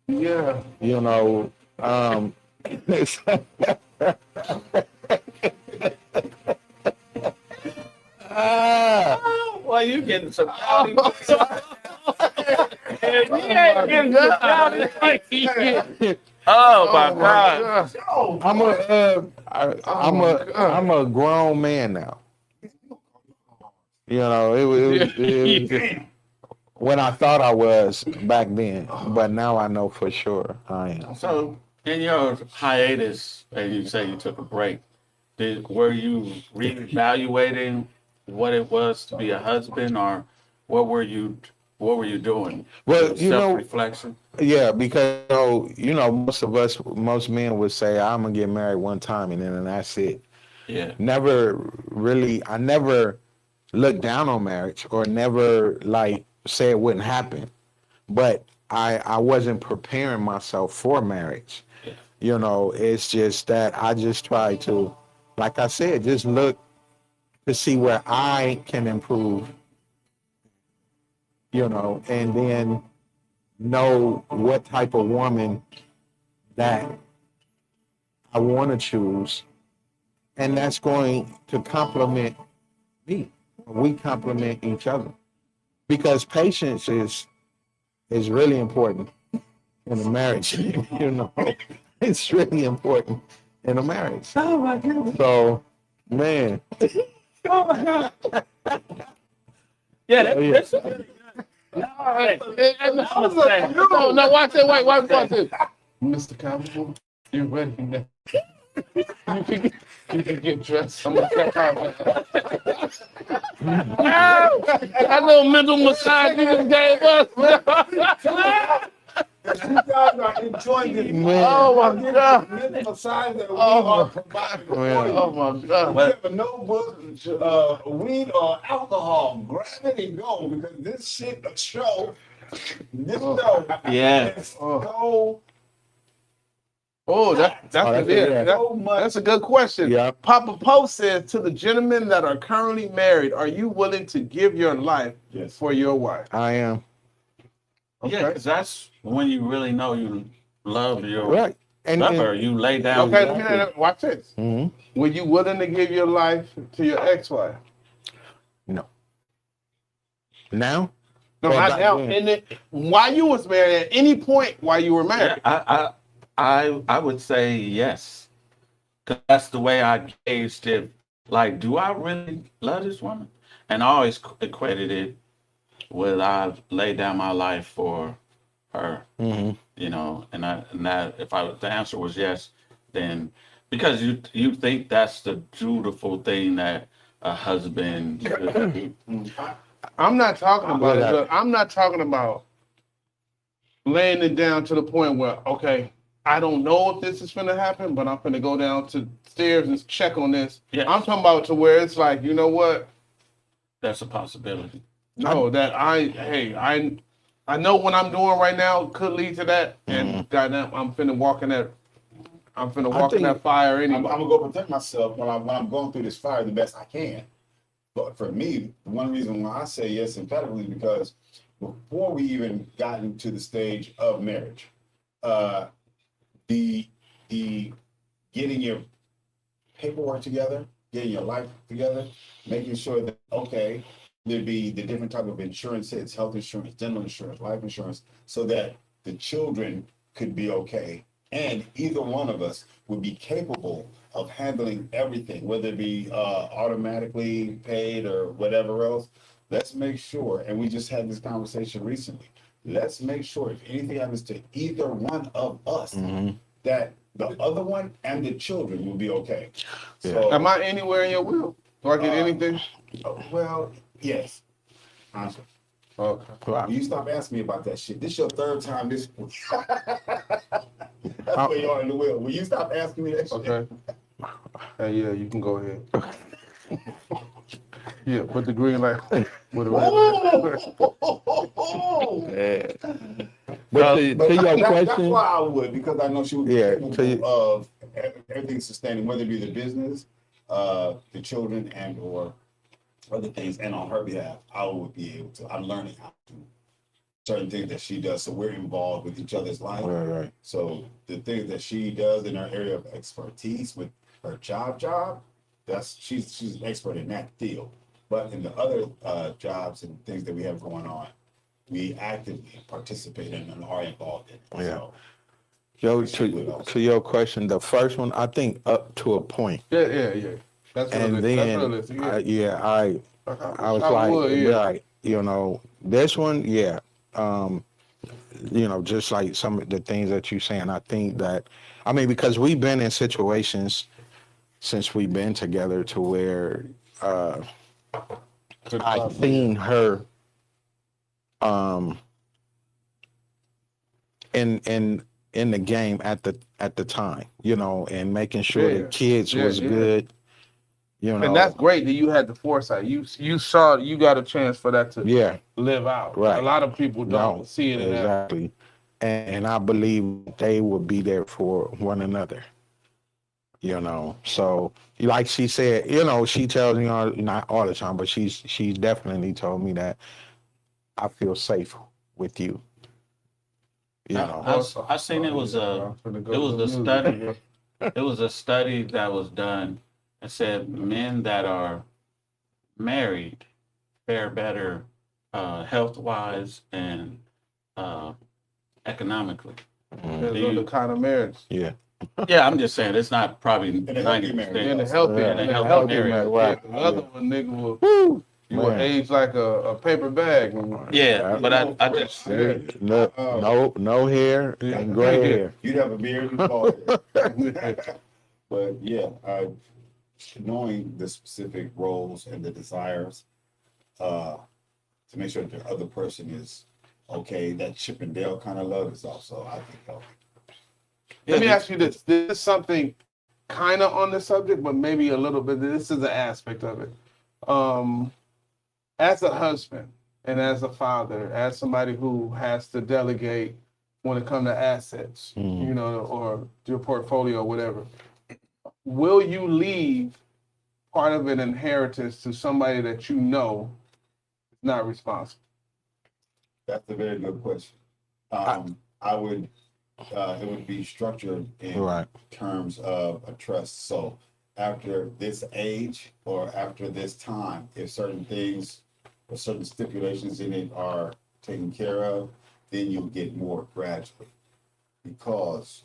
Yeah. You know, Well, you getting some county. You ain't getting some county. Oh my God. I'm a grown man now. You know, it was when I thought I was back then, but now I know for sure I am. So, in your hiatus, and you say you took a break, were you reevaluating what it was to be a husband, or what were you doing? Well, you know, self-reflection. yeah, because you know, most men would say, "I'm gonna get married one time and then that's it." Yeah. I never looked down on marriage, or never like say it wouldn't happen, but I wasn't preparing myself for marriage. Yeah. You know, it's just that I just try to, like I said, just look to see where I can improve, you know, and then know what type of woman that I want to choose, and that's going to complement me. We complement each other because patience is really important in a marriage. You know, it's really important in a marriage. Oh my God! So, man. Oh my God! Yeah, Yeah. that's really good. No, watch it. Wait, watch it. Mr. Cowboy, you ready now? You can get dressed. I'm gonna step out. That little mental massage you just gave us. You guys are enjoying this. Man. Oh my God. Mental massage that we Oh, are providing for man. you. Oh my God. You have a notebook, weed or alcohol, grab it and go because this shit, a show, this show Yeah. is so Oh, that's that's it. it. That's a good question. Yeah. Papa Poe says to the gentlemen that are currently married, are you willing to give your life Yes. for your wife? I am. Yeah, because that's when you really know you love your Right. lover. You lay down. Okay, let me watch this. Mm-hmm. Were you willing to give your life to your ex-wife? No. Now? No, Well, not back now. then. While you was married, at any point while you were married. Yeah, I would say yes. Because that's the way I gauged it. Like, do I really love this woman? And I always equated it with I've laid down my life for her. Mm-hmm. You know, and that if the answer was yes, then because you think that's the dutiful thing that a husband should do. I'm not talking about Yeah. it. Look, I'm not talking about laying it down to the point where, okay, I don't know if this is gonna happen, but I'm gonna go down to stairs and check on this. Yeah. I'm talking about to where it's like, you know what? That's a possibility. No, I know what I'm doing right now could lead to that, and goddamn, I'm finna walk in that fire anyway. I'm gonna go protect myself when I'm going through this fire the best I can. But for me, one reason why I say yes emphatically is because before we even got into the stage of marriage, the getting your paperwork together, getting your life together, making sure that okay, there'd be the different type of insurances, health insurance, dental insurance, life insurance, so that the children could be okay. And either one of us would be capable of handling everything, whether it be automatically paid or whatever else. Let's make sure, and we just had this conversation recently, let's make sure if anything happens to either one of us, that the other one and the children will be okay. Yeah. So, Am I anywhere in your will? Do I get anything? well, yes. Honestly. Okay. Wow. Will you stop asking me about that shit? This is your third time this week. That's where you are in the will. Will you stop asking me that shit? Okay. Yeah, you can go ahead. Yeah, put the green light. With But to your That's question, why I would, because I know she would be Yeah, capable of everything sustaining, whether it be the business, the children, and or other things. And on her behalf, I would be able to. I'm learning how to certain things that she does, so we're involved with each other's life. right. So the things that she does in her area of expertise with her job, that's she's an expert in that field. But in the other jobs and things that we have going on, we actively participate in and are involved in it. Yeah. So, To your question, the first one, I think up to a point. Yeah. That's And realistic. then, That's realistic. I was like, you know, this one, yeah. You know, just like some of the things that you're saying, I think that, I mean, because we've been in situations since we've been together to where I've seen her in the game at the time, you know, and making sure the kids was good. You know, and that's great that you had the foresight. You saw you got a chance for that to live out. Right. A lot of people don't see it in that. Exactly. And I believe they will be there for one another. You know, so like she said, you know, she tells me not all the time, but she's definitely told me that I feel safe with you. You know, I seen it was a study. it was a study that was done and said men that are married fare better health wise and economically. Depends on the kind of marriage. Yeah. Yeah, I'm just saying it's not probably a healthy 90%. marriage. In a healthy, Yeah, in a in a healthy healthy marriage. marriage, Yeah, right. the other one, nigga, will Woo, you will man. age like a paper bag. Yeah, but I just No hair and gray hair. You'd have a beard and bald head. But yeah, knowing the specific roles and the desires, to make sure that the other person is okay, that Chip and Dale kind of love is also, I think, healthy. Let me ask you this. This is something kind of on the subject, but maybe a little bit. This is an aspect of it. As a husband and as a father, as somebody who has to delegate when it comes to assets, you know, or your portfolio or whatever, will you leave part of an inheritance to somebody that you know is not responsible? That's a very good question. I would, it would be structured in Right. terms of a trust. So after this age or after this time, if certain things or certain stipulations in it are taken care of, then you'll get more gradually. Because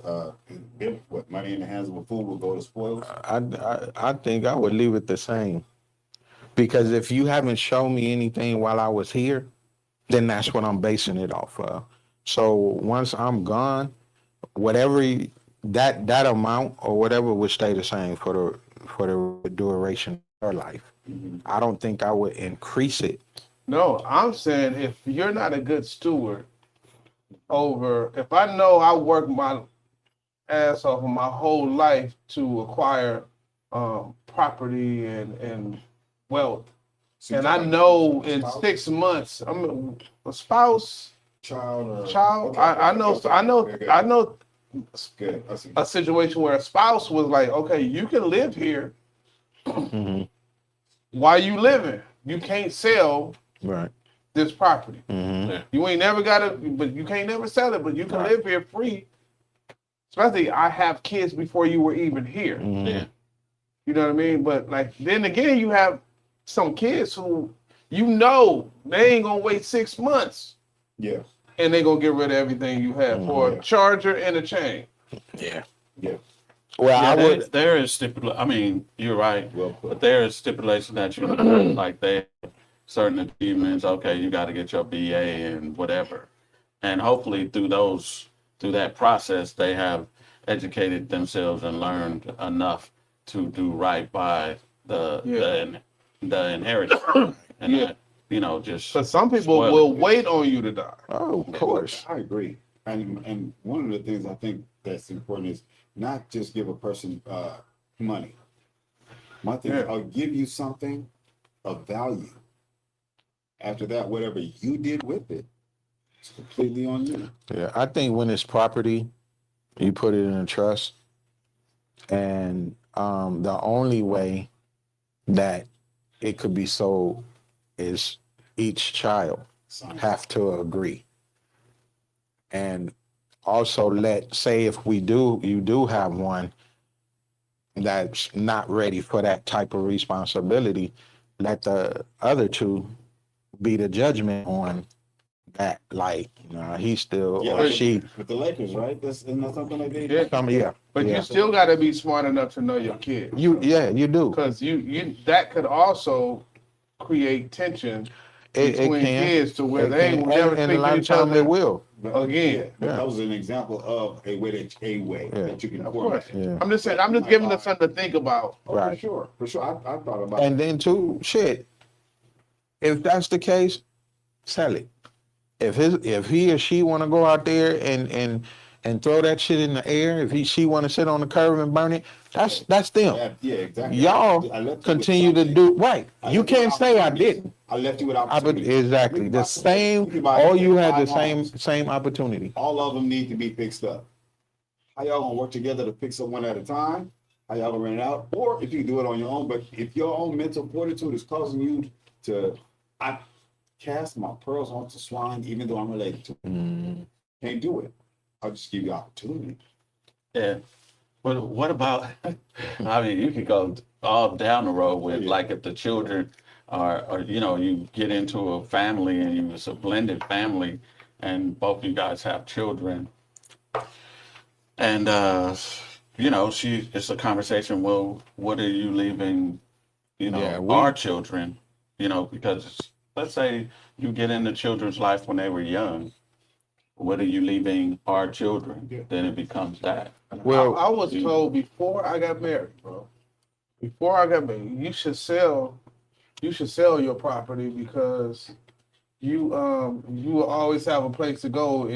what money in the hands of a fool will go to spoils. I think I would leave it the same. Because if you haven't shown me anything while I was here, then that's what I'm basing it off of. So once I'm gone, whatever that amount or whatever would stay the same for the duration of her life. I don't think I would increase it. No, I'm saying if you're not a good steward over, if I know I worked my ass off of my whole life to acquire property and wealth, So and you're I talking know about in spouse? 6 months, I'm a spouse, Child. Okay, I know, okay, I know, good. I know Good. I see. a situation where a spouse was like, okay, you can live here Mm-hmm. while you living. You can't sell Right. this property. Mm-hmm. You ain't never gotta, but you can't never sell it, but you can Right. live here free. Especially, I have kids before you were even here. Mm-hmm. yeah. You know what I mean? But like, then again, you have some kids who, you know, they ain't gonna wait 6 months Yeah. and they gonna get rid of everything you have for a charger and a chain. Yeah. Yeah. Well, Yeah, I would. there is stipulation. I mean, you're right, Well put. but there is stipulation that you like they certain achievements. Okay, you got to get your BA and whatever, and hopefully through that process, they have educated themselves and learned enough to do right by the inheritance, and Yeah. not, you know, just Because some people spoil will it. wait on you to die. Oh, of course. I agree. And one of the things I think that's important is not just give a person money. My thing is, Yeah. I'll give you something of value. After that, whatever you did with it, it's completely on you. Yeah, I think when it's property, you put it in a trust, and the only way that it could be sold is each child have to agree, and also say if you do have one that's not ready for that type of responsibility, let the other two be the judgment on that. Like, he's still Yeah, or like she. with the Lakers, right? Isn't that something like that? Yeah. Yeah, But yeah. you still got to be smart enough to know your kids. You do. Because you that could also create tension It between can. kids to where It they can. ain't never and a speak lot to of each time other it will. again. But Yeah. that was an example of a way that you can Of format course. it. Yeah. I'm just saying, I'm just giving them something to think about. Oh, Right. For sure. I thought about And then too, shit. If that's the case, sell it. If he or she want to go out there and throw that shit in the air, if she want to sit on the curb and burn it, that's them. Yeah, exactly. Y'all I left you with continue to something. do right. I You left with can't say I opportunities. didn't. I left you with opportunities. Exactly. You The can same. buy All you had the 5 homes. same opportunity. All of them need to be fixed up. How y'all gonna work together to fix it one at a time? How y'all gonna rent it out? Or if you do it on your own, but if your own mental fortitude is causing you to, I cast my pearls onto swine, even though I'm related to it. Can't do it. I'll just give you opportunity. Yeah. But what about? I mean, you could go all down the road with like if the children are you get into a family and it's a blended family, and both you guys have children, and it's a conversation. Well, what are you leaving? Our children, because let's say you get into children's life when they were young. What are you leaving our children? Then it becomes that. Well, I was told before I got married, bro. Before I got married, you should sell your property because you will always have a place to go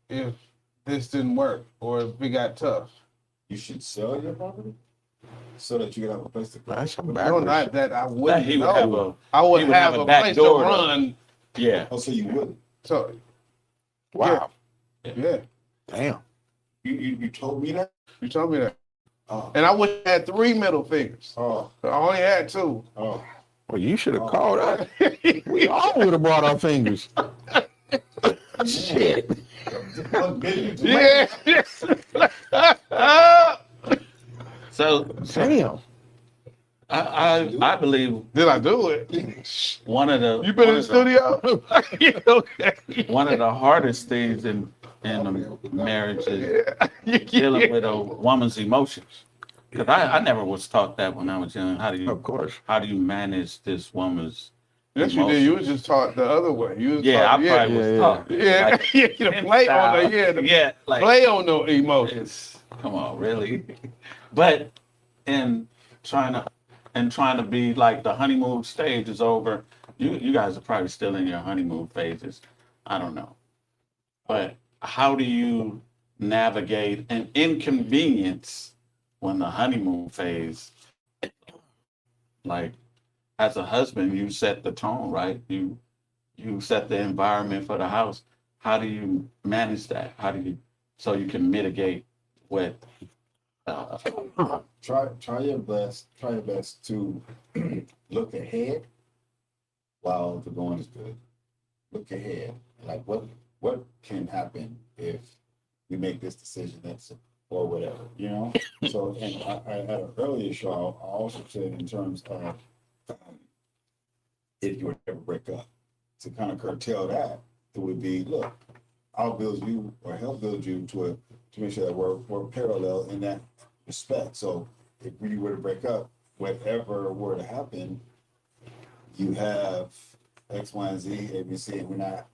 if this didn't work or if it got tough. You should sell your property so that you can have a place to go. That's some No, backwards. not that I wouldn't He would know. have I would he would have have a a back place door to to- run. Yeah. Oh, so you wouldn't? So Wow. yeah, Damn. You told me that? you told me that. Oh. And I would have had 3 middle fingers. Oh. I only had 2. Oh. Well, you should have called us. We all would have brought our fingers. Shit. Yeah. So Damn. I believe Did I do it? one of the You been in the studio? Okay. one of the hardest things in a marriage is dealing with a woman's emotions. Because I never was taught that when I was young. Of course. How do you manage this woman's Yes, you did. You was just taught the other way. You was Yeah, taught, I probably was taught. Yeah, like, yeah, to play on the like play on the emotions. it's, come on, really? But in trying to be like the honeymoon stage is over. You guys are probably still in your honeymoon phases. I don't know. But how do you navigate an inconvenience when the honeymoon phase, like as a husband, you set the tone, right? You set the environment for the house. How do you manage that? So you can mitigate what Try your best to look ahead while the going is good. Look ahead. Like what can happen if we make this decision or whatever, So, and I had an earlier show, I also said in terms of if you were to ever break up, to kind of curtail that, it would be, look, I'll build you or help build you to make sure that we're parallel in that respect. So if we were to break up, whatever were to happen, you have X, Y, and Z, A, B, C, and we don't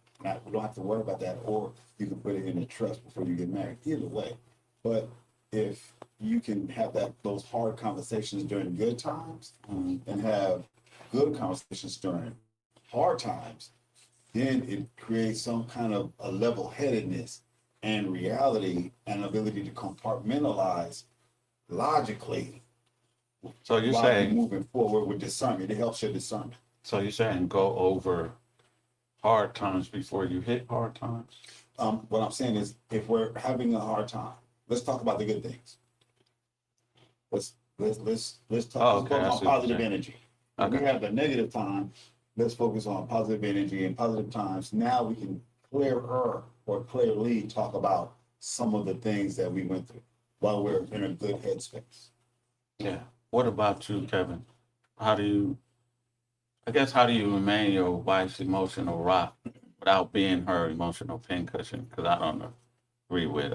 have to worry about that, or you can put it in a trust before you get married. Either way. But if you can have those hard conversations during good times and have good conversations during hard times, then it creates some kind of a level-headedness and reality and ability to compartmentalize logically. So you're while saying moving forward with discernment, it helps your discernment. So you're saying go over hard times before you hit hard times? What I'm saying is, if we're having a hard time, let's talk about the good things. Let's talk Okay, I about see what positive you're saying. energy. When we have the negative time, let's focus on positive energy and positive times. Now we can clearly talk about some of the things that we went through while we're in a good headspace. Yeah. What about you, Kevin? How do you remain your wife's emotional rock without being her emotional pincushion? Because I don't agree with.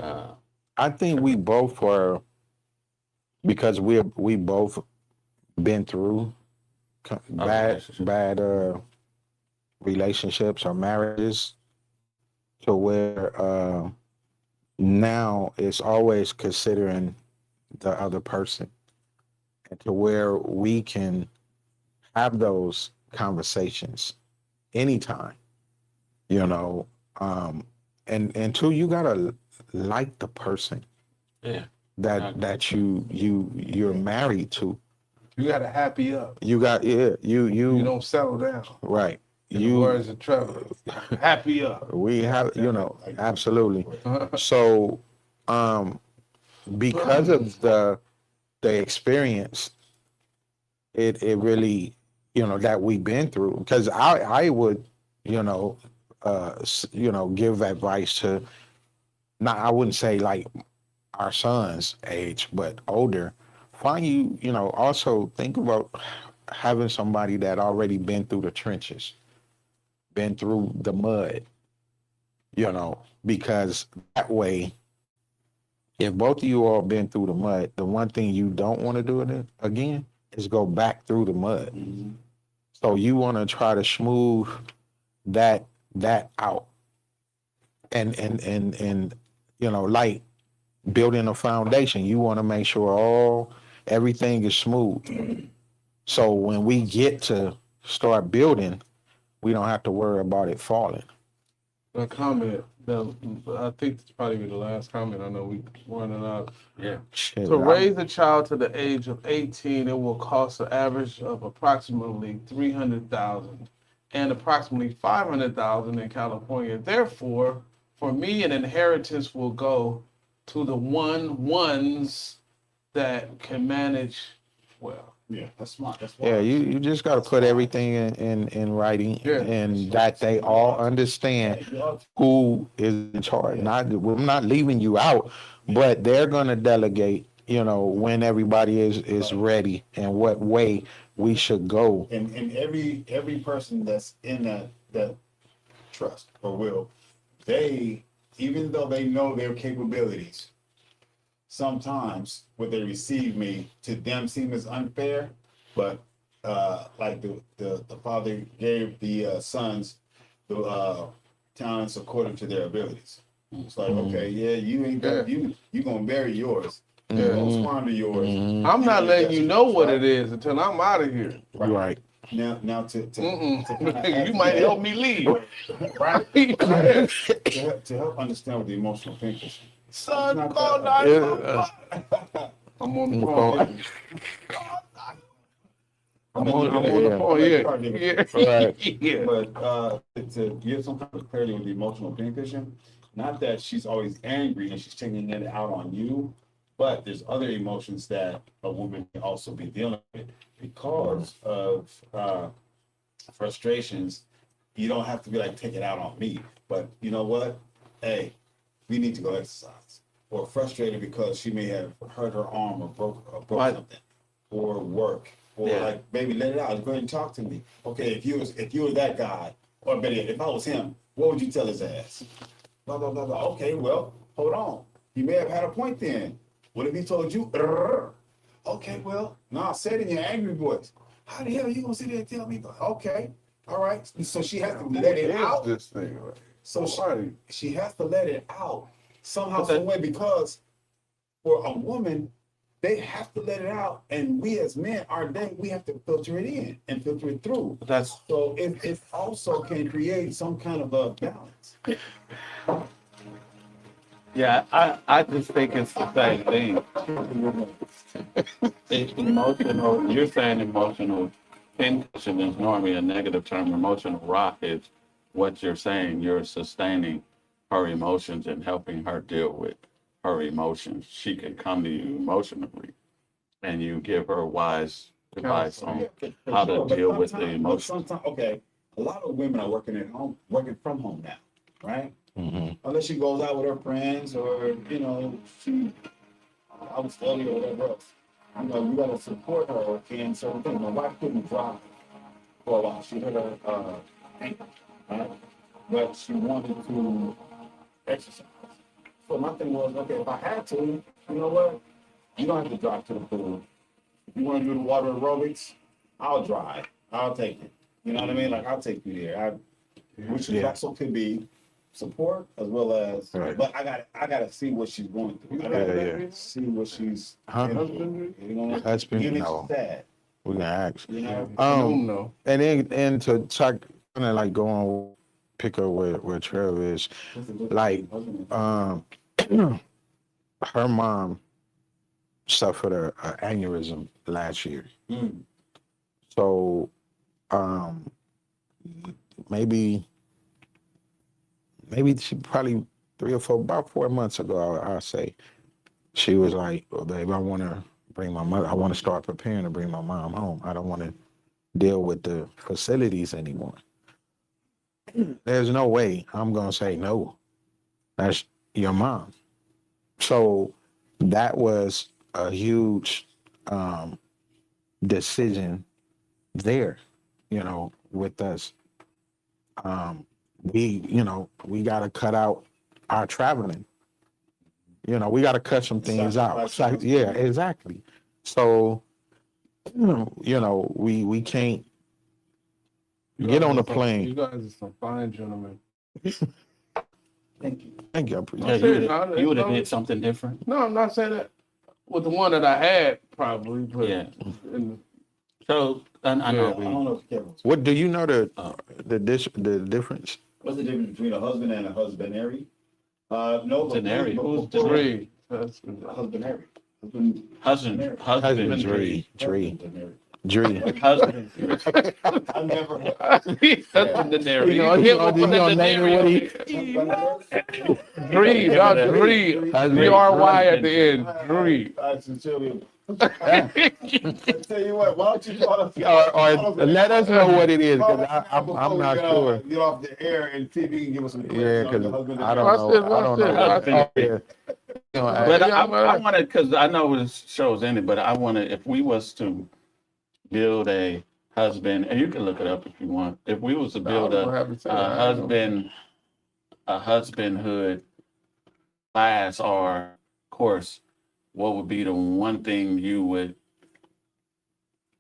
I think we both were, because we both been through bad relationships or marriages, to where now it's always considering the other person, and to where we can have those conversations anytime, and two, you gotta like the person that you're married to. You got to happy up. You don't settle down. Right. In the words of Trevor, happy up. We have, absolutely. So, because of the experience, it really, that we've been through, because I would, give advice to, not, I wouldn't say like our son's age, but older, find also think about having somebody that already been through the trenches, been through the mud, because that way, if both of you all been through the mud, the one thing you don't want to do it again is go back through the mud. So you want to try to smooth that out, and like building a foundation, you want to make sure everything is smooth. So when we get to start building, we don't have to worry about it falling. A comment that I think it's probably be the last comment. I know we running out. Yeah. Shit, To raise a child to the age of 18, it will cost an average of approximately $300,000 and approximately $500,000 in California. Therefore, for me, an inheritance will go to the ones that can manage well. Yeah, that's smart. That's Yeah, you just got to put everything in writing, and that they all understand who is in charge. I'm not leaving you out, but they're gonna delegate. When everybody is ready and what way we should go. And every person that's in that trust or will, they, even though they know their capabilities, sometimes what they receive me to them seem as unfair, but like the father gave the sons the talents according to their abilities. It's like, okay, yeah, you ain't got you gonna bury yours. You gonna squander yours. I'm not letting you know what it is until I'm out of here. Right. Now to You might help me leave. right? to help understand what the emotional pain is. Son, Not call that- 911. I'm on the phone. I'm on the phone, yeah. Yeah. But to give some kind of clarity with the emotional pincushion, not that she's always angry and she's taking it out on you, but there's other emotions that a woman can also be dealing with because of frustrations. You don't have to be like, take it out on me, but you know what? Hey, we need to go exercise. Or frustrated because she may have hurt her arm or broke something, or work. Or like, baby, let it out. Go ahead and talk to me. Okay, if you were that guy, or better yet, if I was him, what would you tell his ass? Blah blah blah blah. Okay, well, hold on. He may have had a point then. What if he told you? Okay, well, no, say it in your angry voice. How the hell are you gonna sit there and tell me? Okay, all right. So she has to let it out. This thing, right? So she has to let it out somehow, some way, because for a woman, they have to let it out, and we as men, we have to filter it in and filter it through. So it also can create some kind of a balance. Yeah, I just think it's the same thing. It's emotional. You're saying emotional pincushion is normally a negative term. Emotional rock is what you're saying. You're sustaining her emotions and helping her deal with her emotions. She can come to you emotionally, and you give her wise advice on how to deal with the emotions. Okay, a lot of women are working from home now, right? Unless she goes out with her friends, or she out study or whatever else. You gotta support her in certain things. My wife couldn't drive for a while. She had a ankle, right? But she wanted to exercise. So my thing was, okay, if I had to, you know what? You don't have to drive to the pool. If you want to do the water aerobics, I'll drive. I'll take it. You know what I mean? Like, I'll take you there. Which also could be support as well as, but I gotta see what she's going through. I gotta see what she's. Husband, no. Sad. We can ask. No. And to talk, kind of like go on, pick up where Trev is, like, her mom suffered a aneurysm last year. So, maybe she probably about 4 months ago, I'll say, she was like, well, babe, I want to bring my mother, I want to start preparing to bring my mom home. I don't want to deal with the facilities anymore. There's no way I'm going to say no. That's your mom. So that was a huge decision there, with us. We got to cut out our traveling. We got to cut some things out. Yeah, exactly. So, we can't get on the plane. You guys are some fine gentlemen. Thank you. Thank you. I appreciate Yeah, it. you would have did something different. No, I'm not saying that. With the one that I had, probably. But Yeah. in- So I know I don't know if Kevin. What do you know the difference? What's the difference between a husband and a husbandary? No, but Denary. Who's but- three. husbandary. husbandry. Husbandry. Dree. Husband. I never. Husbandary. He gonna name it what he. Dree, not Dree. D-R-Y at the end. Dree. I sincerely. I tell you what, why don't you call us? Or let us know what it is, because I'm not sure. Get off the air and see if you can give us some. Yeah, because I don't Watch know. this, I don't watch know. this. But I want to, because I know this show's in it, but I want to, if we was to build a husband, and you can look it up if you want, if we was to build a husbandhood class or course, what would be the one thing you would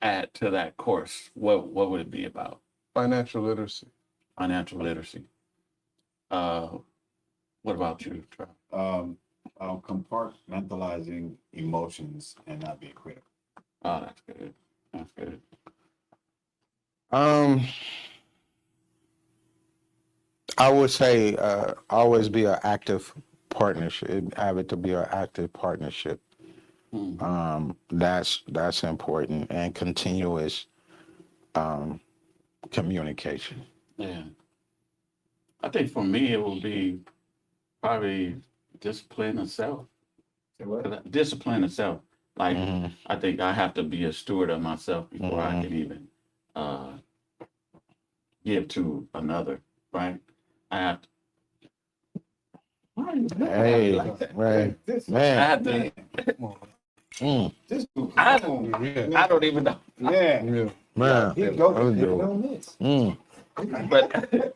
add to that course? What would it be about? Financial literacy. Financial literacy. What about you, Trav? Compartmentalizing emotions and not being critical. Oh, that's good. That's good. I would say always be an active partnership. Have it to be an active partnership. Mm-hmm. That's important, and continuous communication. Yeah. I think for me, it will be probably discipline of self. Discipline of self. Like, I think I have to be a steward of myself before I can even give to another, right? I have to. Why are you looking at me Hey, like that? right, I man. have to. I don't even know. Yeah. Man, He go this. But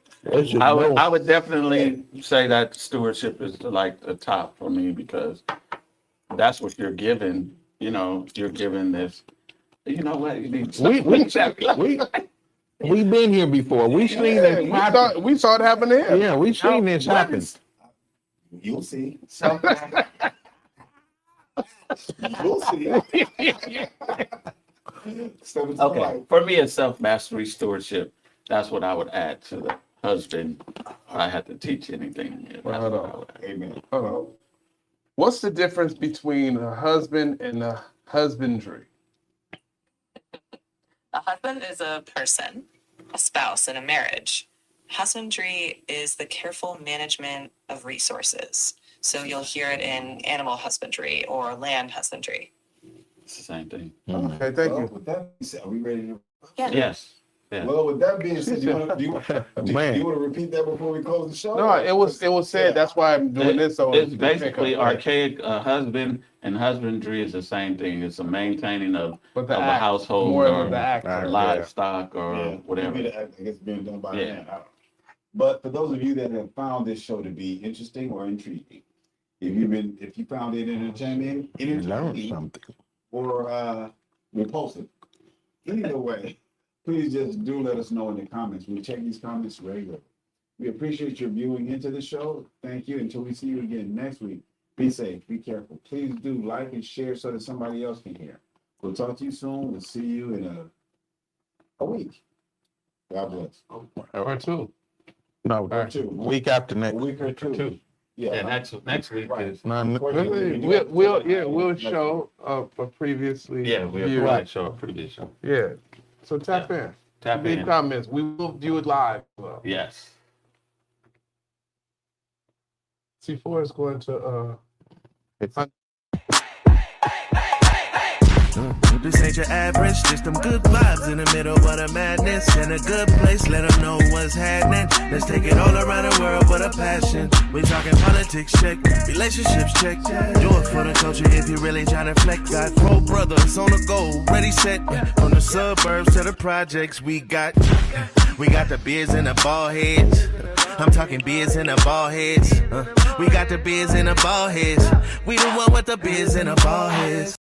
I would definitely say that stewardship is like the top for me, because that's what you're given. You're given this. You know what? You need we've been here before. We've seen this happen. We saw it happen there. Yeah, we've seen this happen. You'll see. We'll see. Okay, for me, it's self-mastery, stewardship. That's what I would add to the husband. If I had to teach anything. That's what I would add. Amen. What's the difference between a husband and a husbandry? A husband is a person, a spouse in a marriage. Husbandry is the careful management of resources. So you'll hear it in animal husbandry or land husbandry. It's the same thing. Okay, thank you. With that being said, are we ready to? Yeah. Yes. Yeah. Well, with that being said, do you want Man. to repeat that before we close the show? No, it was said. That's why I'm doing this. So It's basically archaic. Husband and husbandry is the same thing. It's a maintaining of But the a act, household more or of the act. livestock or whatever. Maybe I guess it's being done by Yeah. hand. I don't know. But for those of you that have found this show to be interesting or intriguing, if you found it entertaining, Learn something. or repulsive, either way, please just do let us know in the comments. We check these comments regularly. We appreciate your viewing into the show. Thank you. Until we see you again next week, be safe, be careful. Please do like and share so that somebody else can hear. We'll talk to you soon. We'll see you in a week. God bless. Or two. No, Or two. week after A next. week or two. Yeah, Yeah. next week Right. is We'll show a previously. we'll viewed. probably show a previous show. Yeah. So tap in. Tap Leave in. comments. We will view it live. Yes. C4 is going to This ain't your average, just them good vibes in the middle of the madness. In a good place, let them know what's happening. Let's take it all around the world with a passion. We talking politics, check. Relationships, check. Do it for the culture if you really trying to flex. Got 4 brothers on the go, ready, set. From the suburbs to the projects, we got the beers and the ball heads. I'm talking beers and the ball heads. We got the beers and the ball heads. We the one with the beers and the ball heads.